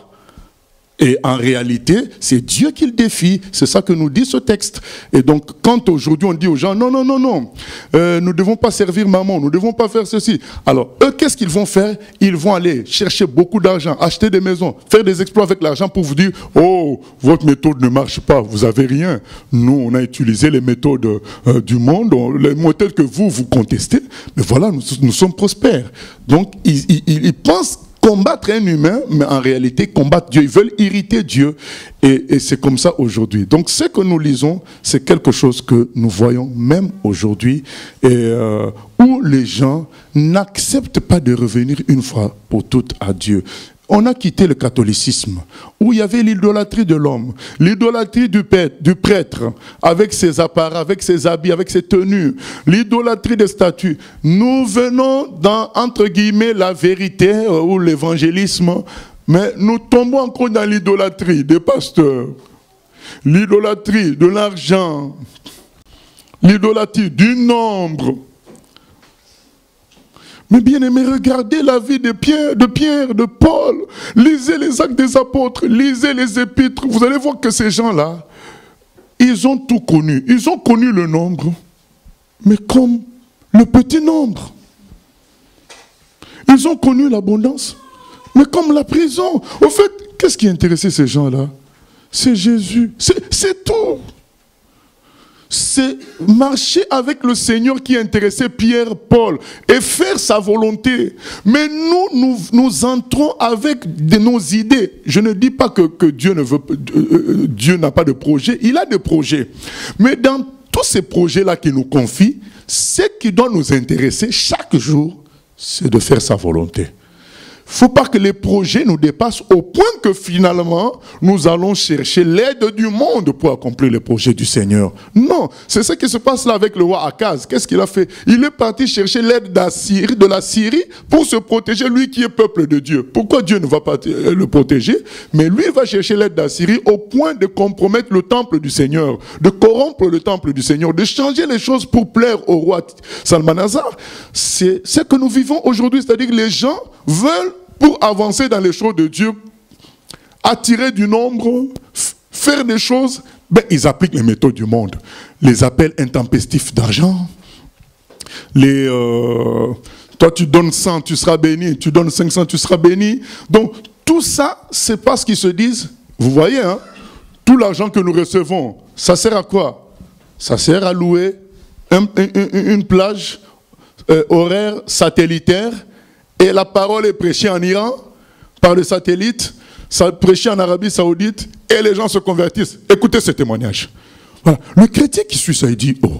Et en réalité, c'est Dieu qui le défie. C'est ça que nous dit ce texte. Et donc, quand aujourd'hui on dit aux gens, non, non, non, non, nous ne devons pas servir maman, nous ne devons pas faire ceci. Alors, eux, qu'est-ce qu'ils vont faire? Ils vont aller chercher beaucoup d'argent, acheter des maisons, faire des exploits avec l'argent pour vous dire, oh, votre méthode ne marche pas, vous n'avez rien. Nous, on a utilisé les méthodes du monde, les méthodes que vous contestez, mais voilà, nous sommes prospères. Donc, ils pensent combattre un humain, mais en réalité combattre Dieu. Ils veulent irriter Dieu. Et c'est comme ça aujourd'hui. Donc ce que nous lisons, c'est quelque chose que nous voyons même aujourd'hui, où les gens n'acceptent pas de revenir une fois pour toutes à Dieu. On a quitté le catholicisme, où il y avait l'idolâtrie de l'homme, l'idolâtrie du prêtre, avec ses appareils, avec ses habits, avec ses tenues, l'idolâtrie des statues. Nous venons dans, entre guillemets, la vérité ou l'évangélisme, mais nous tombons encore dans l'idolâtrie des pasteurs, l'idolâtrie de l'argent, l'idolâtrie du nombre. Mais bien aimé, regardez la vie de Pierre, de Paul. Lisez les actes des apôtres, lisez les épîtres. Vous allez voir que ces gens-là, ils ont tout connu. Ils ont connu le nombre, mais comme le petit nombre. Ils ont connu l'abondance, mais comme la prison. Au fait, qu'est-ce qui intéressait ces gens-là? C'est Jésus. C'est tout. C'est marcher avec le Seigneur qui intéressait Pierre, Paul, et faire sa volonté. Mais nous entrons avec nos idées. Je ne dis pas que Dieu Dieu n'a pas de projet, il a des projets. Mais dans tous ces projets-là qu'il nous confie, ce qui doit nous intéresser chaque jour, c'est de faire sa volonté. Il ne faut pas que les projets nous dépassent au point que finalement, nous allons chercher l'aide du monde pour accomplir les projets du Seigneur. Non, c'est ce qui se passe là avec le roi Akaz. Qu'est-ce qu'il a fait? Il est parti chercher l'aide de la Syrie pour se protéger, lui qui est peuple de Dieu. Pourquoi Dieu ne va pas le protéger? Mais lui va chercher l'aide d'Assyrie au point de compromettre le temple du Seigneur, de corrompre le temple du Seigneur, de changer les choses pour plaire au roi Salmanasar. C'est ce que nous vivons aujourd'hui, c'est-à-dire que les gens veulent, pour avancer dans les choses de Dieu, attirer du nombre, faire des choses, ben, ils appliquent les méthodes du monde. Les appels intempestifs d'argent, toi tu donnes 100, tu seras béni, tu donnes 500, tu seras béni. Donc tout ça, c'est parce qu'ils se disent, vous voyez, hein, tout l'argent que nous recevons, ça sert à quoi? Ça sert à louer une plage horaire satellitaire. Et la parole est prêchée en Iran par le satellite, prêchée en Arabie Saoudite, et les gens se convertissent. Écoutez ce témoignage. Voilà. Le chrétien qui suit ça, il dit, oh,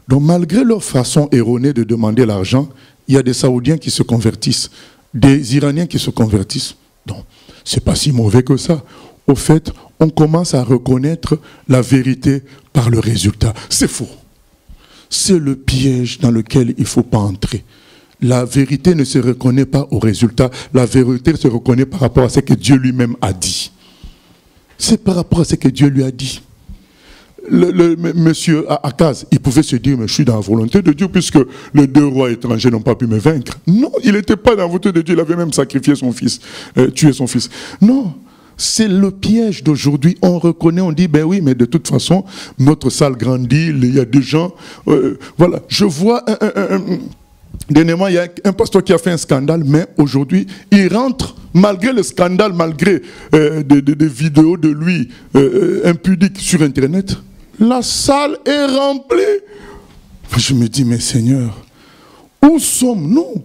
donc malgré leur façon erronée de demander l'argent, il y a des Saoudiens qui se convertissent, des Iraniens qui se convertissent. Donc, c'est pas si mauvais que ça. Au fait, on commence à reconnaître la vérité par le résultat. C'est faux. C'est le piège dans lequel il ne faut pas entrer. La vérité ne se reconnaît pas au résultat. La vérité se reconnaît par rapport à ce que Dieu lui-même a dit. C'est par rapport à ce que Dieu lui a dit. Le monsieur Akaz, il pouvait se dire, mais je suis dans la volonté de Dieu puisque les deux rois étrangers n'ont pas pu me vaincre. Non, il n'était pas dans la volonté de Dieu. Il avait même sacrifié son fils, tué son fils. Non, c'est le piège d'aujourd'hui. On reconnaît, on dit, ben oui, mais de toute façon, notre salle grandit, il y a des gens... voilà, je vois dernièrement, il y a un pasteur qui a fait un scandale, mais aujourd'hui, il rentre, malgré le scandale, malgré des vidéos de lui impudiques sur Internet, la salle est remplie. Je me dis, mais Seigneur, où sommes-nous?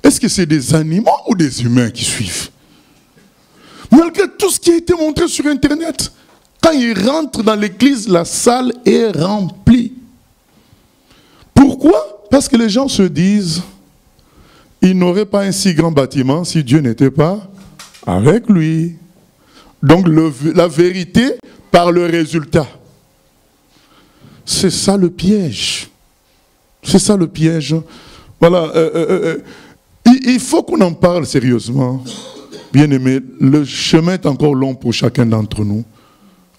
Est-ce que c'est des animaux ou des humains qui suivent? Malgré tout ce qui a été montré sur Internet, quand il rentre dans l'église, la salle est remplie. Pourquoi? Parce que les gens se disent, il n'aurait pas un si grand bâtiment si Dieu n'était pas avec lui. Donc la vérité par le résultat. C'est ça le piège. C'est ça le piège. Voilà. Il faut qu'on en parle sérieusement. Bien aimé, le chemin est encore long pour chacun d'entre nous.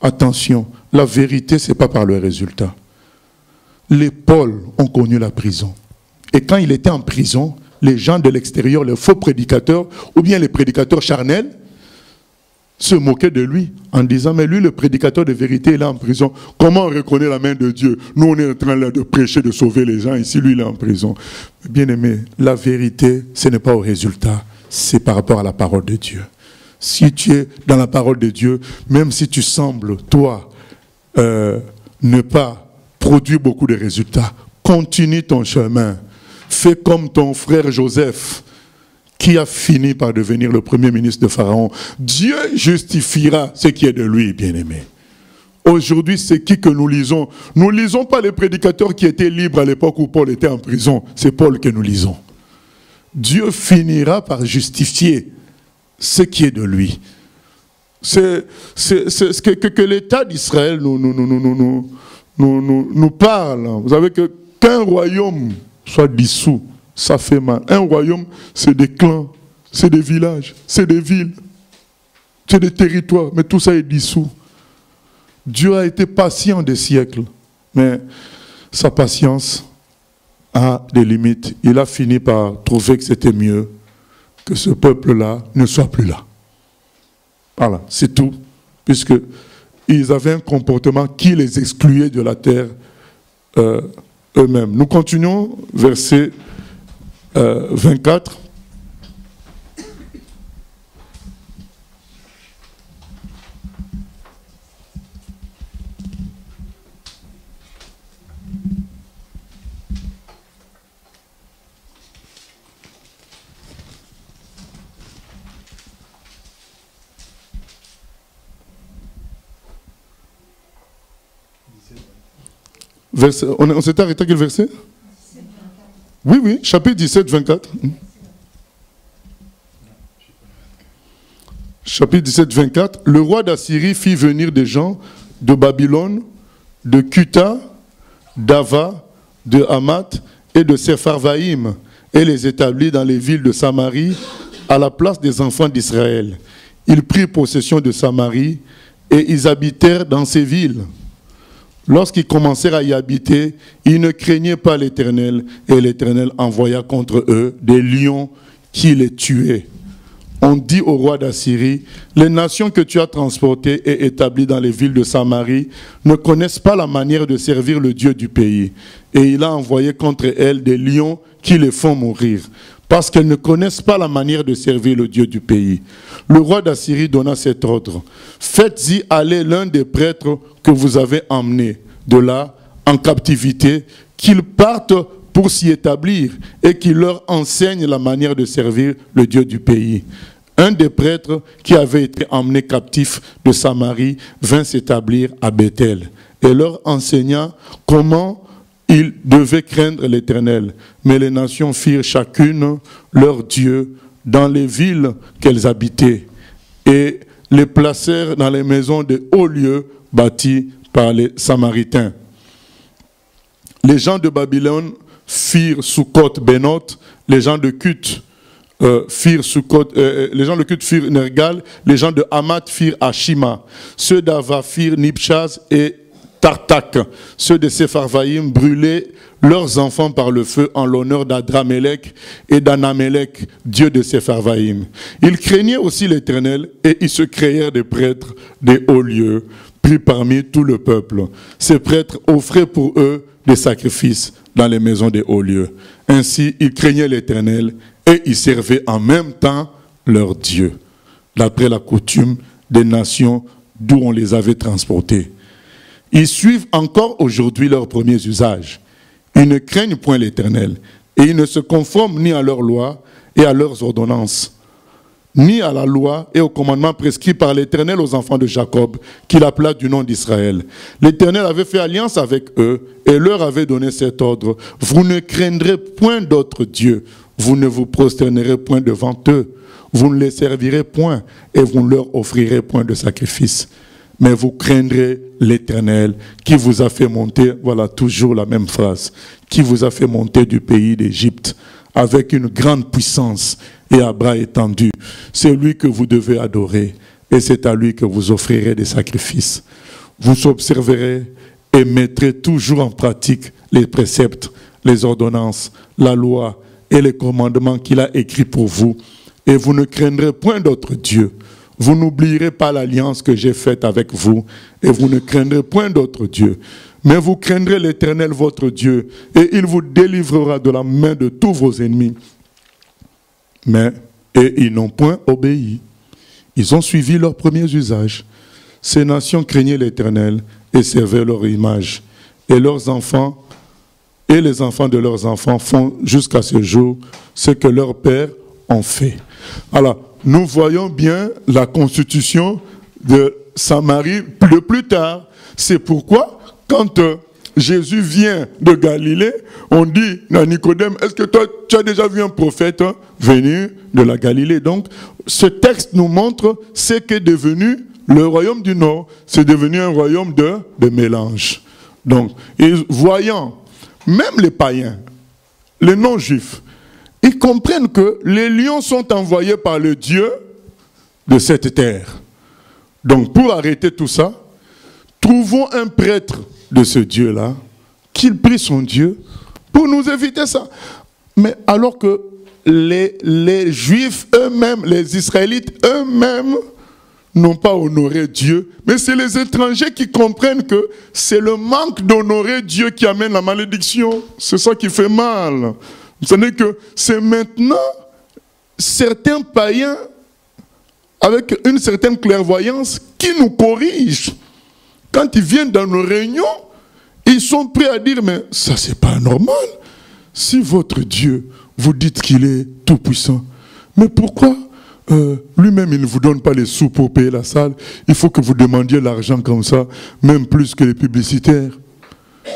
Attention, la vérité, ce n'est pas par le résultat. Les Paul ont connu la prison. Et quand il était en prison, les gens de l'extérieur, les faux prédicateurs, ou bien les prédicateurs charnels, se moquaient de lui en disant, mais lui, le prédicateur de vérité, il est en prison. Comment on reconnaît la main de Dieu? Nous, on est en train là de prêcher, de sauver les gens. Ici, lui, il est en prison. Bien-aimé, la vérité, ce n'est pas au résultat. C'est par rapport à la parole de Dieu. Si tu es dans la parole de Dieu, même si tu sembles, toi, ne pas produire beaucoup de résultats, continue ton chemin. Fais comme ton frère Joseph, qui a fini par devenir le premier ministre de Pharaon. Dieu justifiera ce qui est de lui, bien-aimé. Aujourd'hui, c'est qui que nous lisons? Nous ne lisons pas les prédicateurs qui étaient libres à l'époque où Paul était en prison. C'est Paul que nous lisons. Dieu finira par justifier ce qui est de lui. C'est ce que l'État d'Israël nous parle. Vous savez qu'un royaume soit dissous, ça fait mal. Un royaume, c'est des clans, c'est des villages, c'est des villes, c'est des territoires, mais tout ça est dissous. Dieu a été patient des siècles, mais sa patience a des limites. Il a fini par trouver que c'était mieux que ce peuple-là ne soit plus là. Voilà, c'est tout. Puisqu'ils avaient un comportement qui les excluait de la terre eux-mêmes. Nous continuons, verset 24. On s'était arrêté à quel verset? Oui, chapitre 17, 24. Chapitre 17, 24. Le roi d'Assyrie fit venir des gens de Babylone, de Cuta, d'Ava, de Hamath et de Sepharvaïm, et les établit dans les villes de Samarie, à la place des enfants d'Israël. Ils prirent possession de Samarie, et ils habitèrent dans ces villes. Lorsqu'ils commencèrent à y habiter, ils ne craignaient pas l'Éternel, et l'Éternel envoya contre eux des lions qui les tuaient. On dit au roi d'Assyrie, les nations que tu as transportées et établies dans les villes de Samarie ne connaissent pas la manière de servir le Dieu du pays. Et il a envoyé contre elles des lions qui les font mourir, parce qu'elles ne connaissent pas la manière de servir le Dieu du pays. Le roi d'Assyrie donna cet ordre. Faites-y aller l'un des prêtres que vous avez emmenés de là en captivité, qu'il parte pour s'y établir et qu'il leur enseigne la manière de servir le Dieu du pays. Un des prêtres qui avait été emmené captif de Samarie vint s'établir à Bethel et leur enseigna comment ils devaient craindre l'Éternel. Mais les nations firent chacune leur Dieu dans les villes qu'elles habitaient et les placèrent dans les maisons de hauts lieux bâtis par les Samaritains. Les gens de Babylone firent Sukkot Benoth, les gens de Kut firent Sukkot, les gens de Kut firent Nergal, les gens de Hamath firent Ashima, ceux d'Ava firent Nibchaz et Tartak. Ceux de Sepharvaïm brûlaient leurs enfants par le feu en l'honneur d'Adramélec et d'Anamélec, dieu de Sepharvaïm. Ils craignaient aussi l'Éternel et ils se créèrent des prêtres des hauts lieux, pris parmi tout le peuple. Ces prêtres offraient pour eux des sacrifices dans les maisons des hauts lieux. Ainsi, ils craignaient l'Éternel et ils servaient en même temps leur Dieu, d'après la coutume des nations d'où on les avait transportés. Ils suivent encore aujourd'hui leurs premiers usages. Ils ne craignent point l'Éternel et ils ne se conforment ni à leurs lois et à leurs ordonnances, ni à la loi et aux commandements prescrits par l'Éternel aux enfants de Jacob, qu'il appela du nom d'Israël. L'Éternel avait fait alliance avec eux et leur avait donné cet ordre. Vous ne craindrez point d'autres dieux, vous ne vous prosternerez point devant eux, vous ne les servirez point et vous ne leur offrirez point de sacrifice. Mais vous craindrez l'Éternel qui vous a fait monter, voilà toujours la même phrase, qui vous a fait monter du pays d'Égypte avec une grande puissance et à bras étendus. C'est lui que vous devez adorer et c'est à lui que vous offrirez des sacrifices. Vous observerez et mettrez toujours en pratique les préceptes, les ordonnances, la loi et les commandements qu'il a écrits pour vous. Et vous ne craindrez point d'autres dieux. vous n'oublierez pas l'alliance que j'ai faite avec vous, et vous ne craindrez point d'autre Dieu. Mais vous craindrez l'Éternel votre Dieu, et il vous délivrera de la main de tous vos ennemis. Et ils n'ont point obéi. Ils ont suivi leurs premiers usages. Ces nations craignaient l'Éternel et servaient leur image. Et leurs enfants et les enfants de leurs enfants font jusqu'à ce jour ce que leurs pères ont fait. Alors, nous voyons bien la constitution de Samarie plus tard. C'est pourquoi, quand Jésus vient de Galilée, on dit à Nicodème, est-ce que toi, tu as déjà vu un prophète venir de la Galilée? Donc, ce texte nous montre ce qu'est devenu le royaume du Nord. C'est devenu un royaume de mélange. Donc, et voyant, même les païens, les non-juifs, ils comprennent que les lions sont envoyés par le Dieu de cette terre. Donc, pour arrêter tout ça, trouvons un prêtre de ce Dieu-là, qu'il prie son Dieu pour nous éviter ça. Mais alors que les Juifs eux-mêmes, les Israélites eux-mêmes, n'ont pas honoré Dieu, mais c'est les étrangers qui comprennent que c'est le manque d'honorer Dieu qui amène la malédiction. C'est ça qui fait mal. Vous savez que c'est maintenant certains païens avec une certaine clairvoyance qui nous corrigent. Quand ils viennent dans nos réunions, ils sont prêts à dire, mais ça c'est pas normal. Si votre Dieu, vous dites qu'il est tout puissant, mais pourquoi lui-même il ne vous donne pas les sous pour payer la salle? Il faut que vous demandiez l'argent comme ça, même plus que les publicitaires.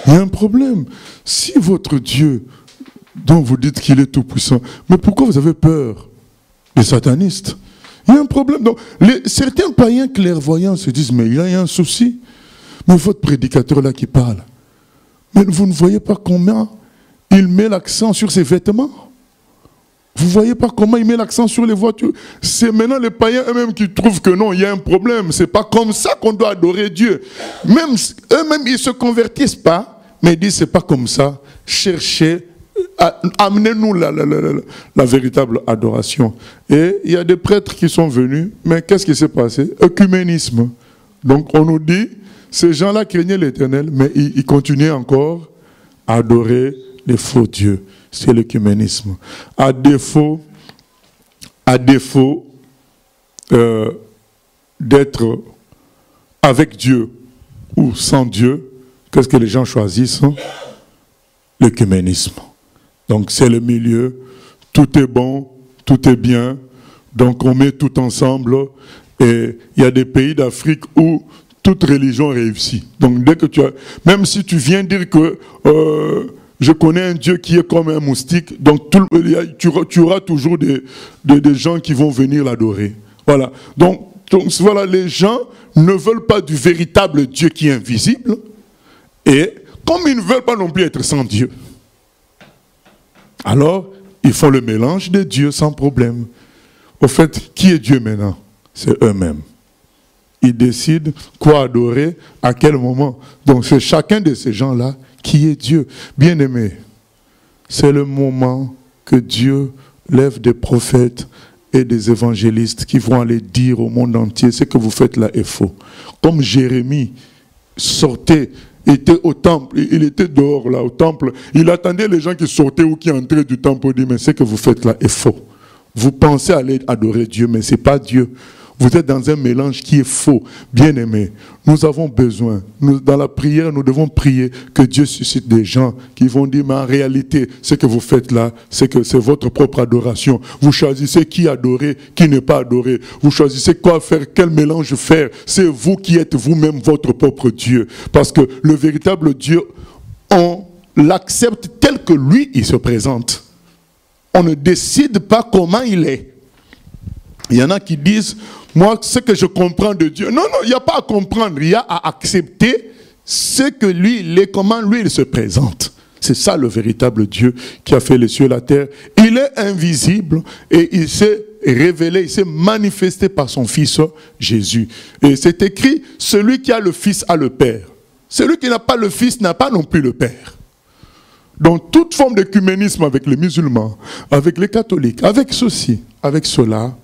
Il y a un problème. Si votre Dieu, dont vous dites qu'il est tout puissant, mais pourquoi vous avez peur des satanistes? Il y a un problème. Donc, certains païens clairvoyants se disent, mais il y a un souci. Mais votre prédicateur là qui parle, mais vous ne voyez pas comment il met l'accent sur ses vêtements? Vous ne voyez pas comment il met l'accent sur les voitures? C'est maintenant les païens eux-mêmes qui trouvent que non, il y a un problème. Ce n'est pas comme ça qu'on doit adorer Dieu. Même eux-mêmes, ils ne se convertissent pas, mais ils disent, ce n'est pas comme ça. Cherchez, amenez-nous la véritable adoration. Et il y a des prêtres qui sont venus, mais qu'est-ce qui s'est passé? Œcuménisme. Donc on nous dit, ces gens-là craignaient l'Éternel, mais ils continuaient encore à adorer les faux dieux. C'est l'œcuménisme. À défaut d'être avec Dieu ou sans Dieu, qu'est-ce que les gens choisissent? L'œcuménisme. Donc c'est le milieu, tout est bon, tout est bien, donc on met tout ensemble, et il y a des pays d'Afrique où toute religion réussit. Donc dès que même si tu viens dire que je connais un Dieu qui est comme un moustique, donc tu auras toujours des gens qui vont venir l'adorer. Voilà. Donc voilà, les gens ne veulent pas du véritable Dieu qui est invisible, et comme ils ne veulent pas non plus être sans Dieu, alors ils font le mélange de Dieu sans problème. Au fait, qui est Dieu maintenant? C'est eux-mêmes. Ils décident quoi adorer, à quel moment. Donc c'est chacun de ces gens-là qui est Dieu. Bien-aimé, c'est le moment que Dieu lève des prophètes et des évangélistes qui vont aller dire au monde entier, ce que vous faites là est faux. Comme Jérémie sortait, était au temple, il était dehors là au temple, il attendait les gens qui sortaient ou qui entraient du temple pour dire, mais ce que vous faites là est faux. Vous pensez aller adorer Dieu, mais ce n'est pas Dieu. Vous êtes dans un mélange qui est faux. Bien-aimés, nous avons besoin, dans la prière, nous devons prier que Dieu suscite des gens qui vont dire, mais en réalité, ce que vous faites là, c'est que c'est votre propre adoration. Vous choisissez qui adorer, qui ne pas adorer. Vous choisissez quoi faire, quel mélange faire. C'est vous qui êtes vous-même votre propre Dieu. Parce que le véritable Dieu, on l'accepte tel que lui, il se présente. On ne décide pas comment il est. Il y en a qui disent, moi, ce que je comprends de Dieu. Non, il n'y a pas à comprendre. Il y a à accepter ce que lui, il est, comment lui, il se présente. C'est ça le véritable Dieu qui a fait les cieux et la terre. Il est invisible et il s'est révélé, il s'est manifesté par son Fils Jésus. Et c'est écrit, celui qui a le Fils a le Père. Celui qui n'a pas le Fils n'a pas non plus le Père. Donc toute forme d'écuménisme avec les musulmans, avec les catholiques, avec ceci, avec cela,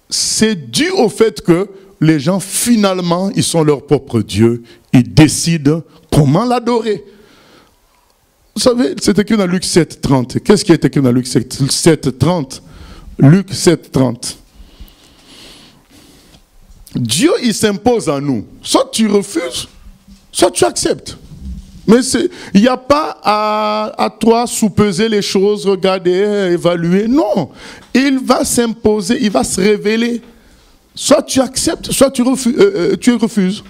c'est dû au fait que les gens, finalement, ils sont leur propre Dieu. Ils décident comment l'adorer. Vous savez, c'est écrit dans Luc 7,30. Qu'est-ce qui est écrit dans Luc 7,30? Luc 7,30. Dieu, il s'impose à nous. Soit tu refuses, soit tu acceptes. Mais il n'y a pas à toi soupeser les choses, regarder, évaluer. Non, il va s'imposer, il va se révéler. Soit tu acceptes, soit tu refuses.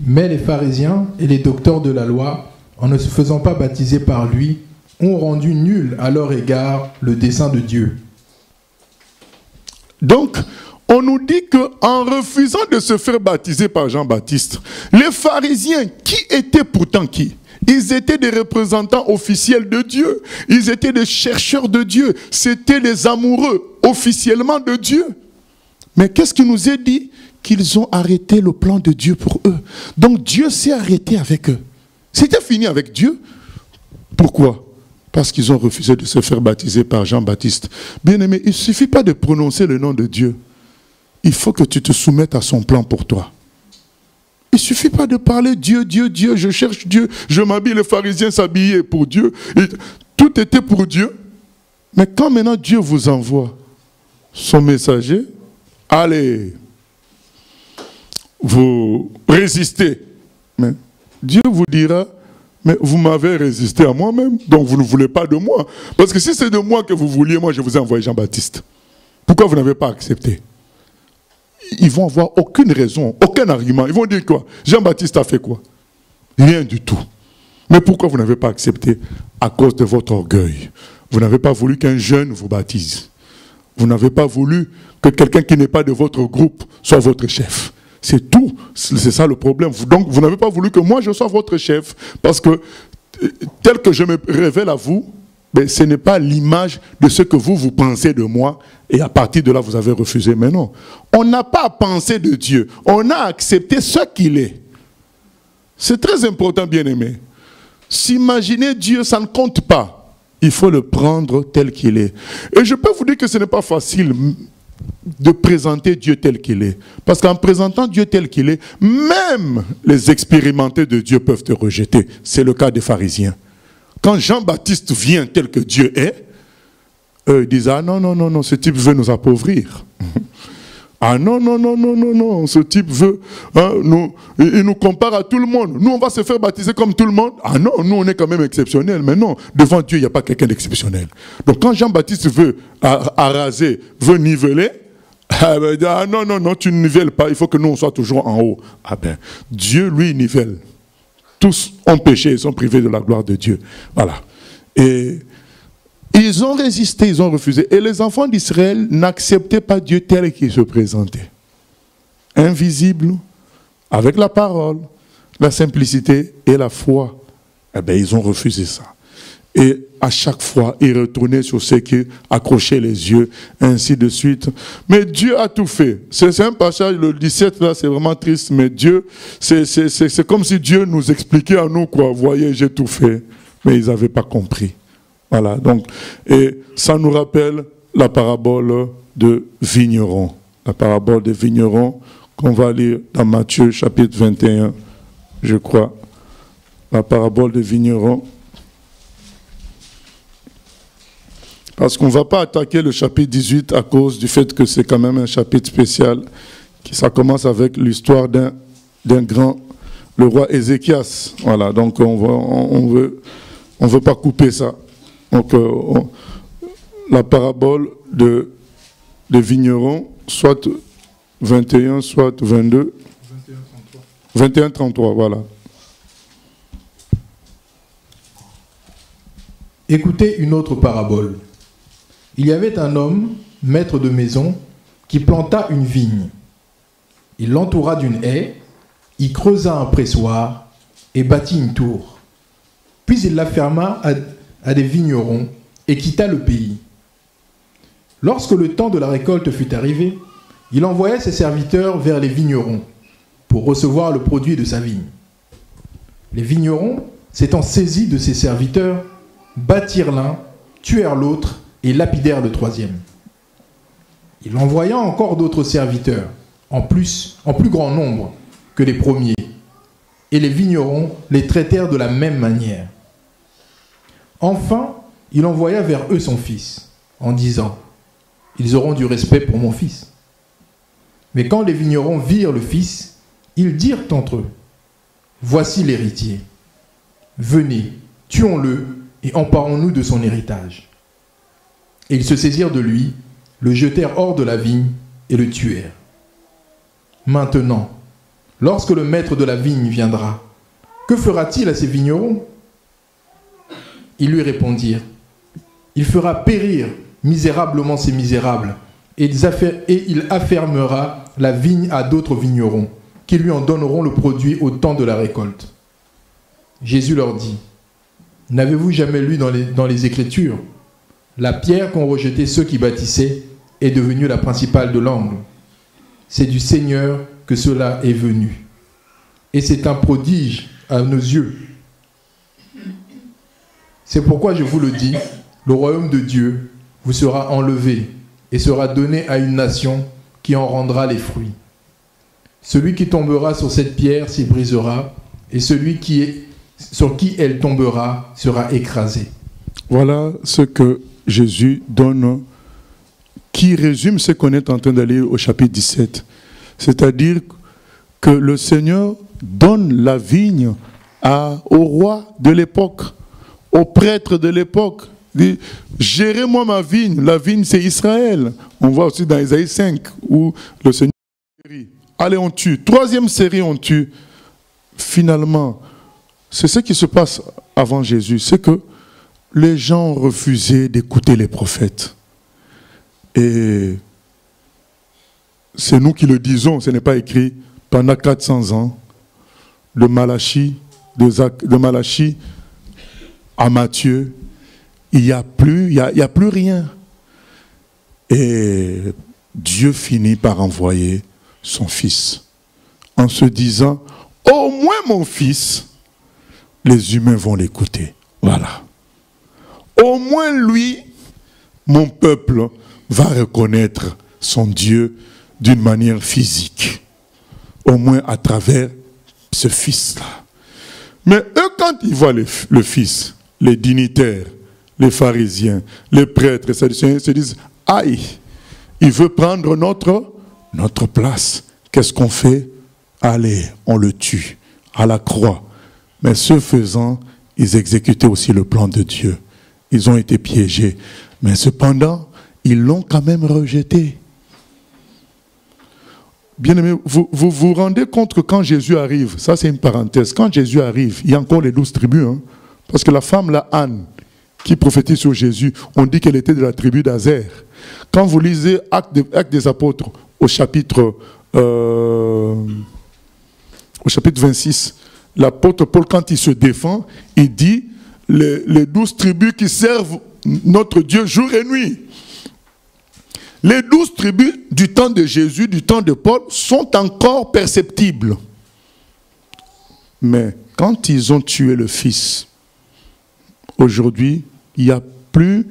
Mais les pharisiens et les docteurs de la loi, en ne se faisant pas baptiser par lui, ont rendu nul à leur égard le dessein de Dieu. Donc, on nous dit qu'en refusant de se faire baptiser par Jean-Baptiste, les pharisiens, qui étaient pourtant qui? Ils étaient des représentants officiels de Dieu. Ils étaient des chercheurs de Dieu. C'était des amoureux officiellement de Dieu. Mais qu'est-ce qui nous est dit? Qu'ils ont arrêté le plan de Dieu pour eux. Donc Dieu s'est arrêté avec eux. C'était fini avec Dieu. Pourquoi? Parce qu'ils ont refusé de se faire baptiser par Jean-Baptiste. Bien-aimé, il ne suffit pas de prononcer le nom de Dieu. Il faut que tu te soumettes à son plan pour toi. Il ne suffit pas de parler Dieu, Dieu, Dieu, je cherche Dieu, je m'habille, les pharisiens s'habillaient pour Dieu. Et tout était pour Dieu. Mais quand maintenant Dieu vous envoie son messager, allez, vous résistez. Mais Dieu vous dira, mais vous m'avez résisté à moi-même, donc vous ne voulez pas de moi. Parce que si c'est de moi que vous vouliez, moi je vous ai envoyé Jean-Baptiste. Pourquoi vous n'avez pas accepté? Ils vont avoir aucune raison, aucun argument. Ils vont dire quoi? Jean-Baptiste a fait quoi? Rien du tout. Mais pourquoi vous n'avez pas accepté? À cause de votre orgueil. Vous n'avez pas voulu qu'un jeune vous baptise. Vous n'avez pas voulu que quelqu'un qui n'est pas de votre groupe soit votre chef. C'est tout. C'est ça le problème. Donc, vous n'avez pas voulu que moi je sois votre chef. Parce que, tel que je me révèle à vous, mais ce n'est pas l'image de ce que vous pensez de moi. Et à partir de là, vous avez refusé. Mais non. On n'a pas à penser de Dieu. On a accepté ce qu'il est. C'est très important, bien-aimé. S'imaginer Dieu, ça ne compte pas. Il faut le prendre tel qu'il est. Et je peux vous dire que ce n'est pas facile de présenter Dieu tel qu'il est. Parce qu'en présentant Dieu tel qu'il est, même les expérimentés de Dieu peuvent te rejeter. C'est le cas des pharisiens. Quand Jean-Baptiste vient tel que Dieu est, eux ils disent, ah non, non, non, non, ce type veut nous appauvrir. Ah non, non, non, non, non, non, ce type veut, il nous compare à tout le monde. Nous, on va se faire baptiser comme tout le monde. Ah non, nous, on est quand même exceptionnels. Mais non, devant Dieu, il n'y a pas quelqu'un d'exceptionnel. Donc quand Jean-Baptiste veut araser, veut niveler, ah non, non, non, tu ne nivelles pas, il faut que nous, on soit toujours en haut. Ah ben, Dieu, lui, il nivelle. Tous ont péché, ils sont privés de la gloire de Dieu. Voilà. Et ils ont résisté, ils ont refusé. Et les enfants d'Israël n'acceptaient pas Dieu tel qu'il se présentait. Invisible, avec la parole, la simplicité et la foi. Eh bien, ils ont refusé ça. Et à chaque fois, ils retournaient sur ce qui accrochait les yeux, ainsi de suite. Mais Dieu a tout fait. C'est un passage, le 17, là, c'est vraiment triste, mais Dieu, c'est comme si Dieu nous expliquait à nous, quoi. Vous voyez, j'ai tout fait. Mais ils n'avaient pas compris. Voilà, donc, et ça nous rappelle la parabole de vigneron. La parabole de vigneron qu'on va lire dans Matthieu chapitre 21, je crois. La parabole de vigneron. Parce qu'on ne va pas attaquer le chapitre 18 à cause du fait que c'est quand même un chapitre spécial. Ça commence avec l'histoire d'un grand, le roi Ézéchias. Voilà, donc on veut pas couper ça. Donc, la parabole de vigneron, soit 21, soit 22. 21-33, voilà. Écoutez une autre parabole. Il y avait un homme, maître de maison, qui planta une vigne. Il l'entoura d'une haie, y creusa un pressoir et bâtit une tour. Puis il la ferma à des vignerons et quitta le pays. Lorsque le temps de la récolte fut arrivé, il envoya ses serviteurs vers les vignerons pour recevoir le produit de sa vigne. Les vignerons, s'étant saisis de ses serviteurs, battirent l'un, tuèrent l'autre et lapidèrent le troisième. Il envoya encore d'autres serviteurs, en plus grand nombre que les premiers, et les vignerons les traitèrent de la même manière. Enfin, il envoya vers eux son fils, en disant, « Ils auront du respect pour mon fils. » Mais quand les vignerons virent le fils, ils dirent entre eux, « Voici l'héritier. Venez, tuons-le et emparons-nous de son héritage. » Et ils se saisirent de lui, le jetèrent hors de la vigne et le tuèrent. Maintenant, lorsque le maître de la vigne viendra, que fera-t-il à ces vignerons? Ils lui répondirent, « Il fera périr misérablement ces misérables, et il affermera la vigne à d'autres vignerons, qui lui en donneront le produit au temps de la récolte. » Jésus leur dit, « N'avez-vous jamais lu dans les Écritures, la pierre qu'ont rejetée ceux qui bâtissaient est devenue la principale de l'angle. C'est du Seigneur que cela est venu. Et c'est un prodige à nos yeux. C'est pourquoi je vous le dis, le royaume de Dieu vous sera enlevé et sera donné à une nation qui en rendra les fruits. Celui qui tombera sur cette pierre s'y brisera, et celui sur qui elle tombera sera écrasé. » Voilà ce que Jésus donne, qui résume ce qu'on est en train d'aller au chapitre 17. C'est-à-dire que le Seigneur donne la vigne au roi de l'époque, au prêtre de l'époque. Dit, gérez-moi ma vigne. La vigne, c'est Israël. On voit aussi dans Isaïe 5, où le Seigneur dit, allez, on tue. Troisième série, on tue. Finalement, c'est ce qui se passe avant Jésus. C'est que les gens ont refusé d'écouter les prophètes. Et c'est nous qui le disons, ce n'est pas écrit. Pendant 400 ans, de Malachie à Matthieu, il n'y a plus rien. Et Dieu finit par envoyer son Fils, en se disant, au moins mon Fils, les humains vont l'écouter. Voilà. Au moins lui, mon peuple, va reconnaître son Dieu d'une manière physique. Au moins à travers ce Fils-là. Mais eux, quand ils voient le Fils, les dignitaires, les pharisiens, les prêtres, les sadducéens, se disent, aïe, il veut prendre notre place. Qu'est-ce qu'on fait? Allez, on le tue à la croix. Mais ce faisant, ils exécutaient aussi le plan de Dieu. Ils ont été piégés. Mais cependant, ils l'ont quand même rejeté. Bien-aimés, vous vous rendez compte que quand Jésus arrive, ça c'est une parenthèse, quand Jésus arrive, il y a encore les 12 tribus, hein, parce que la femme, la Anne, qui prophétise sur Jésus, on dit qu'elle était de la tribu d'Azer. Quand vous lisez Actes des Apôtres, au chapitre 26, l'apôtre Paul, quand il se défend, il dit, les 12 tribus qui servent notre Dieu jour et nuit. Les 12 tribus du temps de Jésus, du temps de Paul, sont encore perceptibles. Mais quand ils ont tué le Fils, aujourd'hui, il n'y a plus...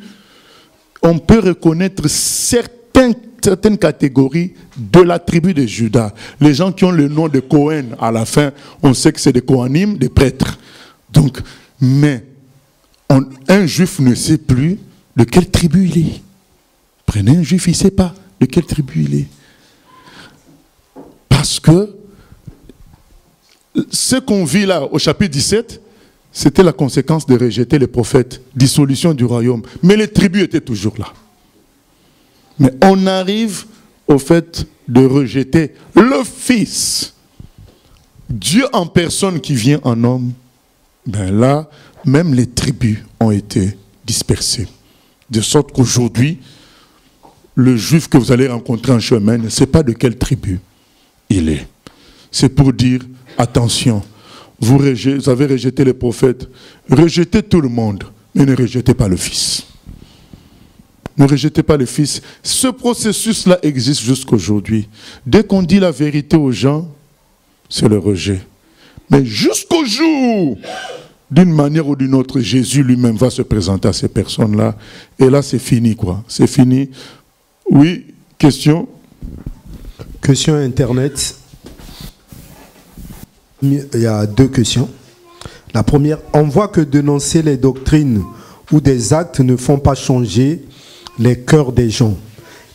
On peut reconnaître certaines catégories de la tribu de Juda. Les gens qui ont le nom de Cohen, à la fin, on sait que c'est des Kohanim, des prêtres. Donc, mais un juif ne sait plus de quelle tribu il est. Prenez un juif, il ne sait pas de quelle tribu il est. Parce que ce qu'on vit là au chapitre 17, c'était la conséquence de rejeter les prophètes, dissolution du royaume. Mais les tribus étaient toujours là. Mais on arrive au fait de rejeter le Fils. Dieu en personne qui vient en homme. Ben là, même les tribus ont été dispersées. De sorte qu'aujourd'hui, le juif que vous allez rencontrer en chemin ne sait pas de quelle tribu il est. C'est pour dire, attention, vous avez rejeté les prophètes, rejetez tout le monde, mais ne rejetez pas le Fils. Ne rejetez pas le Fils. Ce processus-là existe jusqu'aujourd'hui. Dès qu'on dit la vérité aux gens, c'est le rejet. Mais jusqu'au jour, d'une manière ou d'une autre, Jésus lui-même va se présenter à ces personnes-là. Et là, c'est fini, quoi. C'est fini. Oui, Question. Question Internet. Il y a 2 questions. La première, on voit que dénoncer les doctrines ou des actes ne font pas changer les cœurs des gens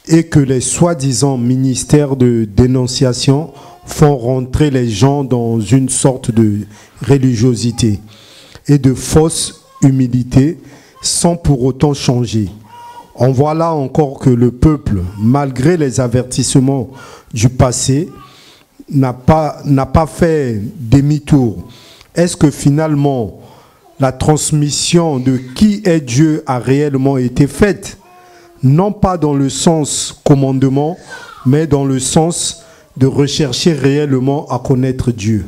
et que les soi-disant ministères de dénonciation font rentrer les gens dans une sorte de religiosité et de fausse humilité sans pour autant changer. On voit là encore que le peuple, malgré les avertissements du passé, n'a pas fait demi-tour. Est-ce que finalement la transmission de qui est Dieu a réellement été faite, non pas dans le sens commandement, mais dans le sens de rechercher réellement à connaître Dieu?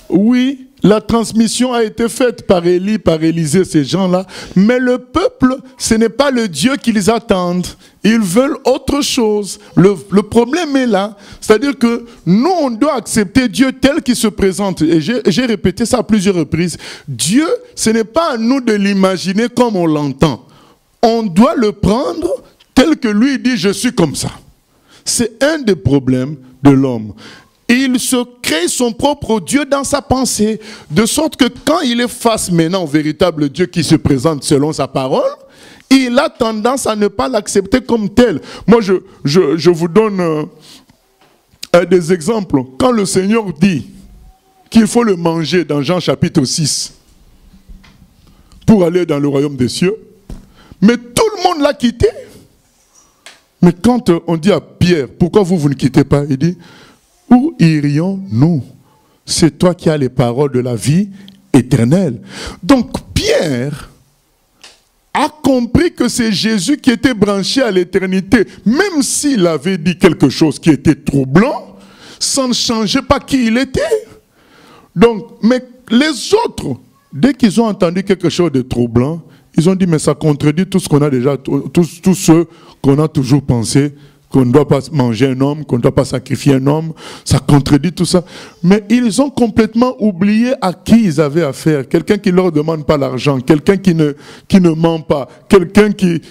Oui, la transmission a été faite par Élie, par Élisée, ces gens-là. Mais le peuple, ce n'est pas le Dieu qu'ils attendent. Ils veulent autre chose. Le problème est là. C'est-à-dire que nous, on doit accepter Dieu tel qu'il se présente. Et j'ai répété ça à plusieurs reprises. Dieu, ce n'est pas à nous de l'imaginer comme on l'entend. On doit le prendre tel que lui dit, je suis comme ça. C'est un des problèmes de l'homme. Il se crée son propre Dieu dans sa pensée, de sorte que quand il est face maintenant au véritable Dieu qui se présente selon sa parole, il a tendance à ne pas l'accepter comme tel. Moi, je vous donne des exemples. Quand le Seigneur dit qu'il faut le manger dans Jean chapitre 6 pour aller dans le royaume des cieux, mais tout le monde l'a quitté. Mais quand on dit à Pierre, pourquoi vous ne quittez pas? Il dit, où irions-nous? C'est toi qui as les paroles de la vie éternelle. Donc Pierre a compris que c'est Jésus qui était branché à l'éternité. Même s'il avait dit quelque chose qui était troublant, ça ne changeait pas qui il était. Donc, mais les autres, dès qu'ils ont entendu quelque chose de troublant, ils ont dit, mais ça contredit tout ce qu'on a déjà, tous ceux qu'on a toujours pensé, qu'on ne doit pas manger un homme, qu'on ne doit pas sacrifier un homme, ça contredit tout ça. Mais ils ont complètement oublié à qui ils avaient affaire. Quelqu'un qui ne leur demande pas l'argent, quelqu'un qui ne ment pas, quelqu'un qui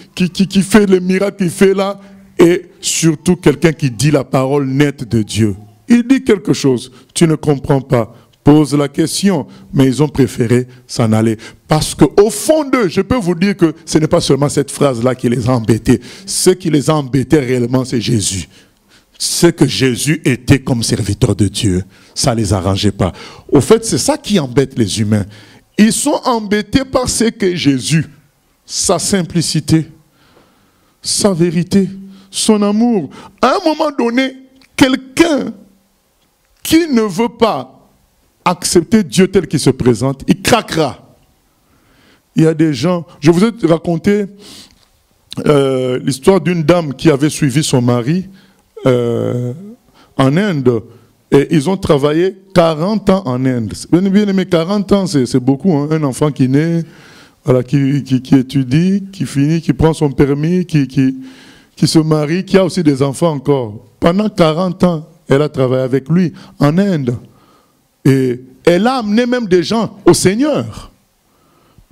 fait les miracles qu'il fait là, et surtout quelqu'un qui dit la parole nette de Dieu. Il dit quelque chose, tu ne comprends pas. Pose la question, mais ils ont préféré s'en aller. Parce qu'au fond d'eux, je peux vous dire que ce n'est pas seulement cette phrase-là qui les a embêtés. Ce qui les a embêtés réellement, c'est Jésus. Ce que Jésus était comme serviteur de Dieu, ça ne les arrangeait pas. Au fait, c'est ça qui embête les humains. Ils sont embêtés par ce que Jésus, sa simplicité, sa vérité, son amour. À un moment donné, quelqu'un qui ne veut pas accepter Dieu tel qu'il se présente, il craquera. Il y a des gens, je vous ai raconté l'histoire d'une dame qui avait suivi son mari en Inde, et ils ont travaillé 40 ans en Inde. Bien aimé, 40 ans, c'est beaucoup, hein? Un enfant qui naît, voilà, qui étudie, qui finit, qui prend son permis, qui se marie, qui a aussi des enfants encore. Pendant 40 ans, elle a travaillé avec lui en Inde. Et elle a amené même des gens au Seigneur.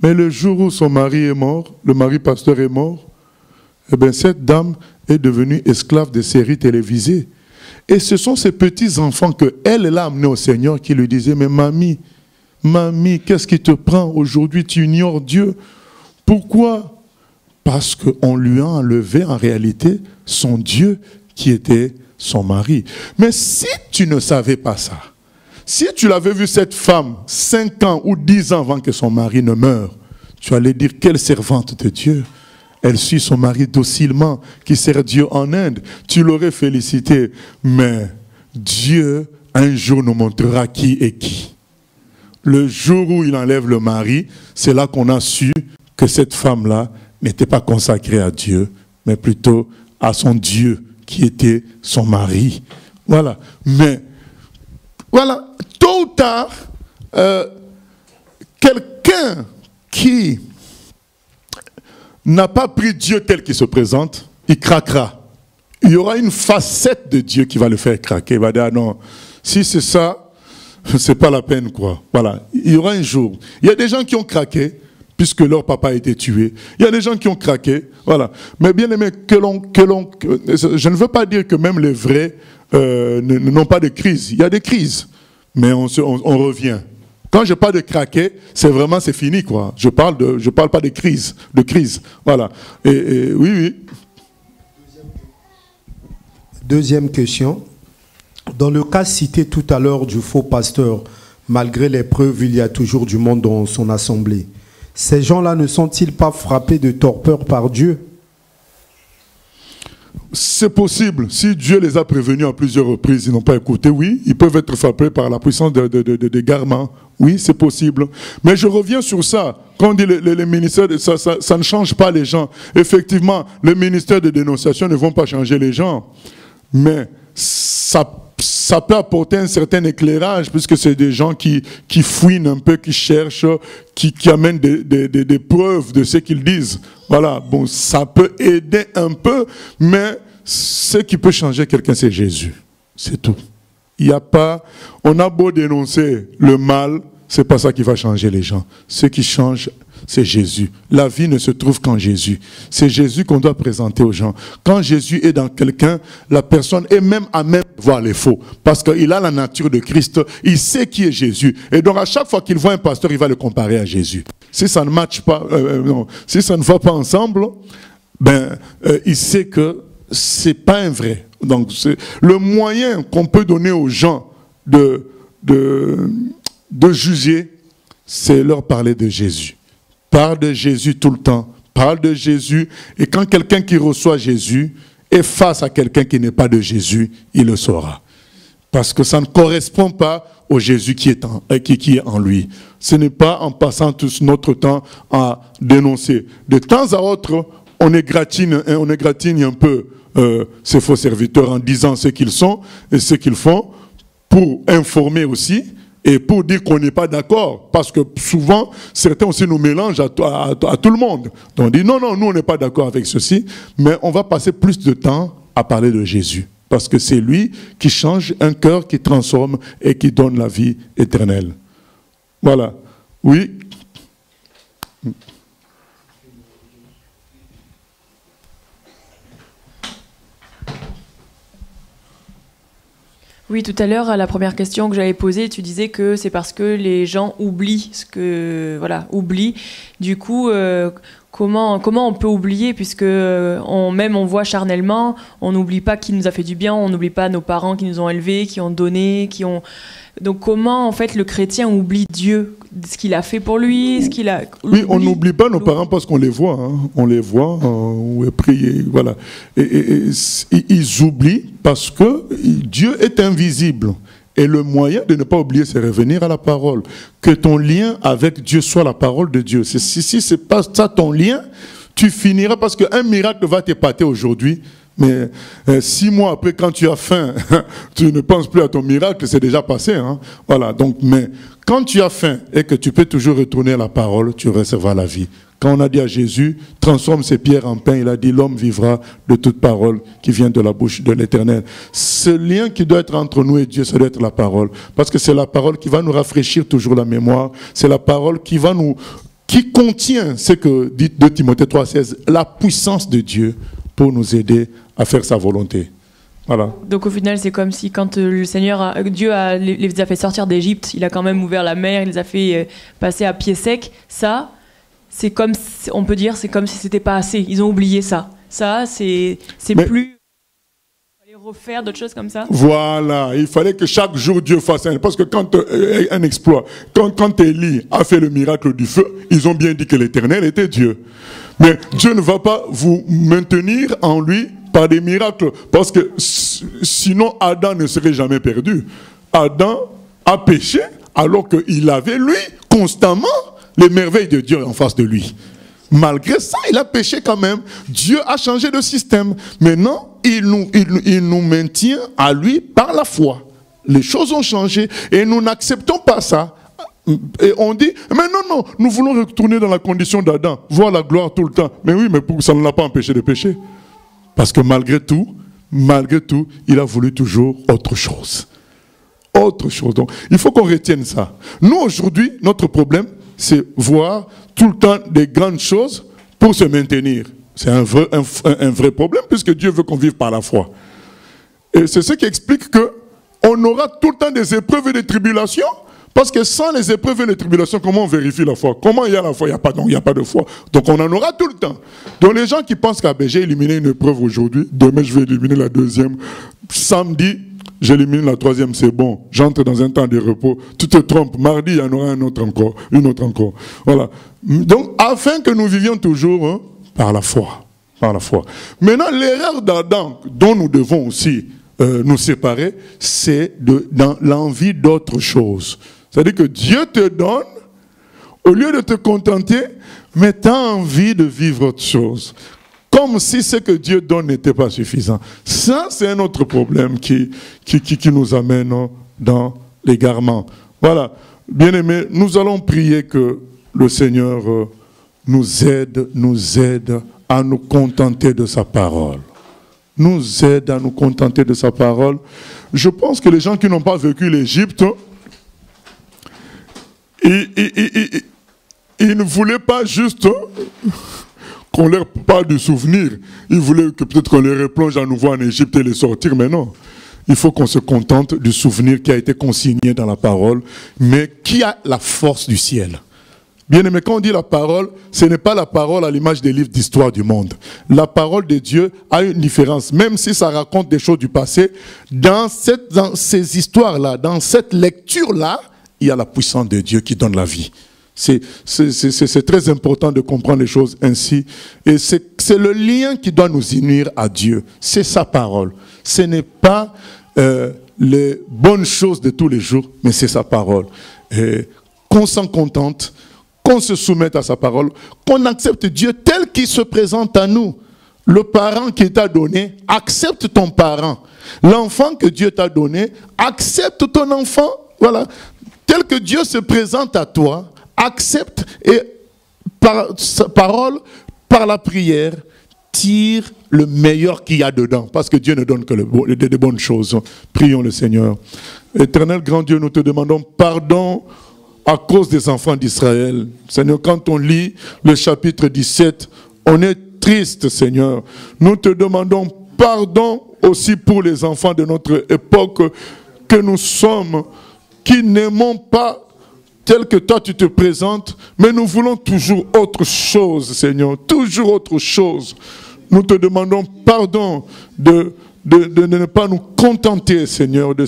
Mais le jour où son mari est mort, le mari pasteur est mort, eh bien cette dame est devenue esclave des séries télévisées. Et ce sont ces petits-enfants qu'elle a amenés au Seigneur qui lui disaient, mais mamie, qu'est-ce qui te prend aujourd'hui? Tu ignores Dieu. Pourquoi? Parce qu'on lui a enlevé en réalité son Dieu qui était son mari. Mais si tu ne savais pas ça, si tu l'avais vu cette femme 5 ans ou 10 ans avant que son mari ne meure, tu allais dire, quelle servante de Dieu. Elle suit son mari docilement, qui sert Dieu en Inde. Tu l'aurais félicité. Mais Dieu, un jour, nous montrera qui est qui. Le jour où il enlève le mari, c'est là qu'on a su que cette femme-là n'était pas consacrée à Dieu, mais plutôt à son Dieu, qui était son mari. Voilà. Mais, voilà, tôt ou tard, quelqu'un qui n'a pas pris Dieu tel qu'il se présente, il craquera. Il y aura une facette de Dieu qui va le faire craquer. Il va dire, ah non, si c'est ça, c'est pas la peine, quoi. Voilà. Il y aura un jour. Il y a des gens qui ont craqué puisque leur papa a été tué. Il y a des gens qui ont craqué, voilà. Mais bien aimé, je ne veux pas dire que même les vrais n'ont pas de crise. Il y a des crises, mais on revient. Quand je parle de craquer, c'est fini, quoi. Je parle pas de crise, voilà. Oui, oui. Deuxième question. Dans le cas cité tout à l'heure du faux pasteur, malgré les preuves, il y a toujours du monde dans son assemblée. Ces gens-là ne sont-ils pas frappés de torpeur par Dieu? C'est possible. Si Dieu les a prévenus à plusieurs reprises, ils n'ont pas écouté, oui, ils peuvent être frappés par la puissance d'égarement. Oui, c'est possible. Mais je reviens sur ça. Quand on dit les ministères, ça ne change pas les gens. Effectivement, les ministères de dénonciation ne vont pas changer les gens. Mais ça peut apporter un certain éclairage, puisque c'est des gens qui fouinent un peu, qui cherchent, qui amènent des preuves de ce qu'ils disent. Voilà, bon, ça peut aider un peu, mais ce qui peut changer quelqu'un, c'est Jésus. C'est tout. Il n'y a pas... On a beau dénoncer le mal, c'est pas ça qui va changer les gens. Ce qui change, c'est Jésus. La vie ne se trouve qu'en Jésus. C'est Jésus qu'on doit présenter aux gens. Quand Jésus est dans quelqu'un, la personne est même à même de voir les faux. Parce qu'il a la nature de Christ. Il sait qui est Jésus. Et donc à chaque fois qu'il voit un pasteur, il va le comparer à Jésus. Si ça ne matche pas, non, si ça ne va pas ensemble, il sait que c'est pas un vrai. Donc c'est le moyen qu'on peut donner aux gens de juger, c'est leur parler de Jésus. Parle de Jésus tout le temps. Parle de Jésus. Et quand quelqu'un qui reçoit Jésus est face à quelqu'un qui n'est pas de Jésus, il le saura. Parce que ça ne correspond pas au Jésus qui est en lui. Ce n'est pas en passant tout notre temps à dénoncer. De temps à autre, on égratigne un peu ces faux serviteurs en disant ce qu'ils sont et ce qu'ils font pour informer aussi. Et pour dire qu'on n'est pas d'accord, parce que souvent, certains aussi nous mélangent à tout le monde. Donc on dit non, nous on n'est pas d'accord avec ceci, mais on va passer plus de temps à parler de Jésus. Parce que c'est lui qui change un cœur, qui transforme et qui donne la vie éternelle. Voilà. Oui. Oui, tout à l'heure, à la première question que j'avais posée, tu disais que c'est parce que les gens oublient oublient. Du coup, comment on peut oublier, puisque on voit charnellement, on n'oublie pas qui nous a fait du bien, on n'oublie pas nos parents qui nous ont élevés, qui ont donné, Donc comment en fait le chrétien oublie Dieu, ce qu'il a fait pour lui, ce qu'il a... Oui, on n'oublie pas nos parents parce qu'on les voit, on les voit, on est prié, voilà. Et ils oublient parce que Dieu est invisible. Et le moyen de ne pas oublier, c'est revenir à la parole. Que ton lien avec Dieu soit la parole de Dieu. Si c'est pas ça ton lien, tu finiras parce qu'un miracle va t'épater aujourd'hui. Mais 6 mois après, quand tu as faim, tu ne penses plus à ton miracle, c'est déjà passé. Voilà. Donc, mais quand tu as faim et que tu peux toujours retourner à la parole, tu recevras la vie. Quand on a dit à Jésus, transforme ces pierres en pain, il a dit, l'homme vivra de toute parole qui vient de la bouche de l'Éternel. Ce lien qui doit être entre nous et Dieu, ça doit être la parole. Parce que c'est la parole qui va nous rafraîchir toujours la mémoire. C'est la parole qui contient ce que dit 2 Timothée 3,16, la puissance de Dieu pour nous aider à faire sa volonté. Voilà. Donc au final, c'est comme si quand le Seigneur, Dieu les a fait sortir d'Égypte, il a quand même ouvert la mer, il les a fait passer à pied sec. Ça, c'est comme, on peut dire, c'est comme si c'était pas assez. Ils ont oublié ça. Ça, c'est plus... Il fallait refaire d'autres choses comme ça. Voilà, il fallait que chaque jour Dieu fasse parce que quand un exploit, quand Élie a fait le miracle du feu, ils ont bien dit que l'Éternel était Dieu. Mais Dieu ne va pas vous maintenir en lui par des miracles, parce que sinon Adam ne serait jamais perdu. Adam a péché alors qu'il avait, lui, constamment les merveilles de Dieu en face de lui. Malgré ça, il a péché quand même. Dieu a changé de système. Maintenant, il nous maintient à lui par la foi. Les choses ont changé et nous n'acceptons pas ça. Et on dit, mais non, nous voulons retourner dans la condition d'Adam, voir la gloire tout le temps. Mais oui, mais ça ne l'a pas empêché de pécher. Parce que malgré tout, il a voulu toujours autre chose. Autre chose. Donc, il faut qu'on retienne ça. Nous, aujourd'hui, notre problème, c'est voir tout le temps des grandes choses pour se maintenir. C'est un vrai problème, puisque Dieu veut qu'on vive par la foi. Et c'est ce qui explique qu'on aura tout le temps des épreuves et des tribulations, parce que sans les épreuves et les tribulations, comment on vérifie la foi? Comment il y a la foi? Il n'y a pas de foi. Donc on en aura tout le temps. Donc les gens qui pensent que j'ai éliminé une épreuve aujourd'hui, demain je vais éliminer la deuxième, samedi, j'élimine la troisième, c'est bon. J'entre dans un temps de repos. Tu te trompes. Mardi, il y en aura une autre encore. Voilà. Donc, afin que nous vivions toujours par la foi. Par la foi. Maintenant, l'erreur d'Adam, dont nous devons aussi nous séparer, c'est dans l'envie d'autre chose. C'est-à-dire que Dieu te donne, au lieu de te contenter, mais tu as envie de vivre autre chose. Comme si ce que Dieu donne n'était pas suffisant. Ça, c'est un autre problème qui nous amène dans l'égarement. Voilà. Bien-aimés, nous allons prier que le Seigneur nous aide à nous contenter de sa parole. Nous aide à nous contenter de sa parole. Je pense que les gens qui n'ont pas vécu l'Égypte, ils ne voulaient pas juste qu'on leur parle du souvenir. Ils voulaient que peut-être qu'on les replonge à nouveau en Égypte et les sortir, mais non. Il faut qu'on se contente du souvenir qui a été consigné dans la parole, mais qui a la force du ciel. Bien aimé, quand on dit la parole, ce n'est pas la parole à l'image des livres d'histoire du monde. La parole de Dieu a une différence, même si ça raconte des choses du passé. Dans ces histoires-là, dans cette lecture-là, il y a la puissance de Dieu qui donne la vie. C'est très important de comprendre les choses ainsi. Et c'est le lien qui doit nous unir à Dieu. C'est sa parole. Ce n'est pas les bonnes choses de tous les jours, mais c'est sa parole. Et qu'on s'en contente, qu'on se soumette à sa parole, qu'on accepte Dieu tel qu'il se présente à nous. Le parent qu'il t'a donné, accepte ton parent. L'enfant que Dieu t'a donné, accepte ton enfant. Voilà. Tel que Dieu se présente à toi, accepte et par sa parole, par la prière, tire le meilleur qu'il y a dedans. Parce que Dieu ne donne que de bonnes choses. Prions le Seigneur. Éternel grand Dieu, nous te demandons pardon à cause des enfants d'Israël. Seigneur, quand on lit le chapitre 17, on est triste, Seigneur. Nous te demandons pardon aussi pour les enfants de notre époque que nous sommes, qui n'aimons pas tel que toi tu te présentes, mais nous voulons toujours autre chose, Seigneur, toujours autre chose. Nous te demandons pardon de ne pas nous contenter, Seigneur, de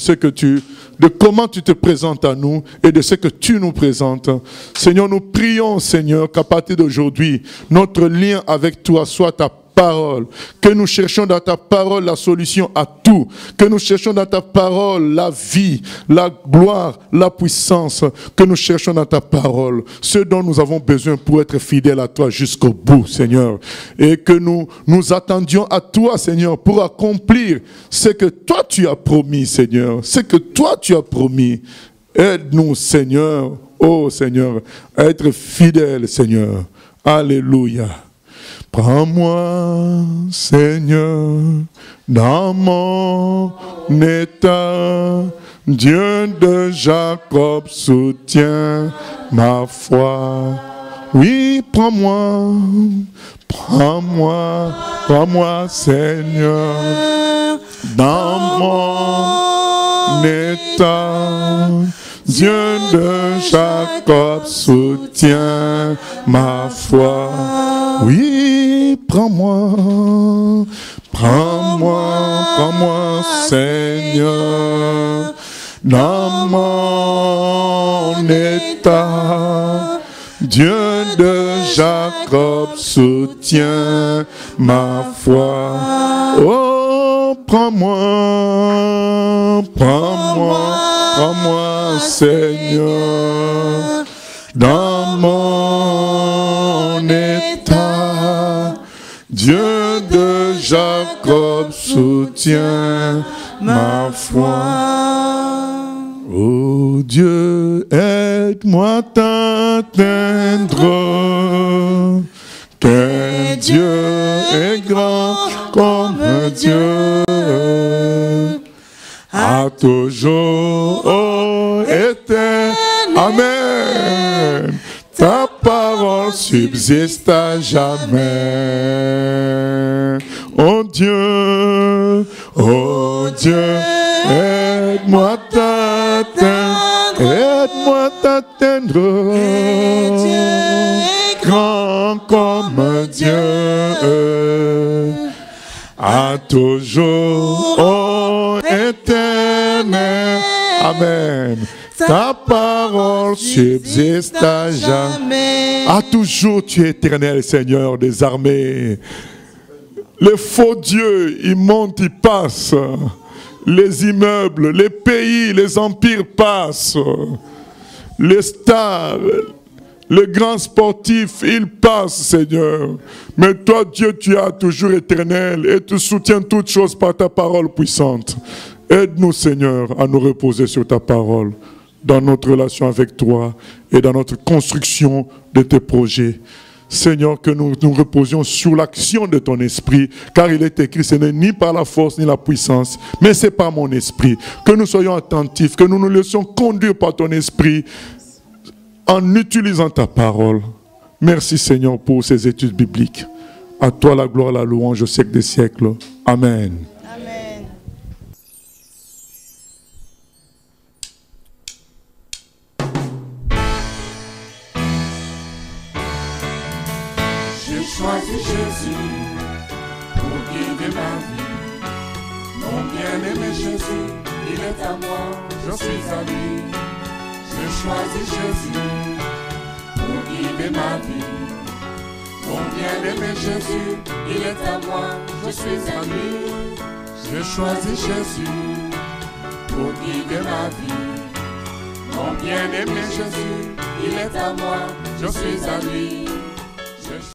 comment tu te présentes à nous et de ce que tu nous présentes. Seigneur, nous prions, Seigneur, qu'à partir d'aujourd'hui, notre lien avec toi soit ta parole, que nous cherchions dans ta parole la solution à tout, que nous cherchions dans ta parole la vie, la gloire, la puissance, que nous cherchions dans ta parole ce dont nous avons besoin pour être fidèles à toi jusqu'au bout, Seigneur, et que nous attendions à toi, Seigneur, pour accomplir ce que toi tu as promis, Seigneur, ce que toi tu as promis. Aide-nous, Seigneur, oh Seigneur, à être fidèles, Seigneur. Alléluia. Prends-moi, Seigneur, dans mon état. Dieu de Jacob soutient ma foi. Oui, prends-moi, prends-moi, prends-moi, Seigneur, dans mon état. Dieu de Jacob soutient ma foi. Oui, prends-moi, prends-moi, prends-moi, Seigneur, dans mon état. Dieu de Jacob soutient ma foi. Oh, prends-moi, prends-moi, prends-moi, Seigneur, dans mon état. Dieu de Jacob soutient ma foi. Oh Dieu, aide-moi à t'atteindre, que Dieu est grand comme Dieu, à toujours été. Amen. Ta parole subsiste à jamais. Oh Dieu, aide-moi à t'atteindre, aide-moi à t'atteindre. Grand comme Dieu, à toujours, ô éternel. Amen. Ta parole subsiste à jamais. À toujours, tu es éternel, Seigneur des armées. Les faux dieux, ils montent, ils passent. Les immeubles, les pays, les empires passent. Les stars, les grands sportifs, ils passent, Seigneur. Mais toi, Dieu, tu es toujours éternel et tu soutiens toutes choses par ta parole puissante. Aide-nous, Seigneur, à nous reposer sur ta parole, dans notre relation avec toi et dans notre construction de tes projets. Seigneur, que nous nous reposions sur l'action de ton esprit, car il est écrit, ce n'est ni par la force ni la puissance, mais c'est par mon esprit. Que nous soyons attentifs, que nous nous laissions conduire par ton esprit en utilisant ta parole. Merci Seigneur pour ces études bibliques. À toi la gloire, la louange au siècle des siècles. Amen. Amen. J'ai choisi Jésus pour guider ma vie. Mon bien-aimé Jésus, il est à moi, je suis à lui. J'ai choisi Jésus pour guider ma vie. Mon bien-aimé Jésus, il est à moi, je suis à lui. J'ai choisi Jésus pour guider ma vie. Mon bien-aimé Jésus, il est à moi, je suis à lui.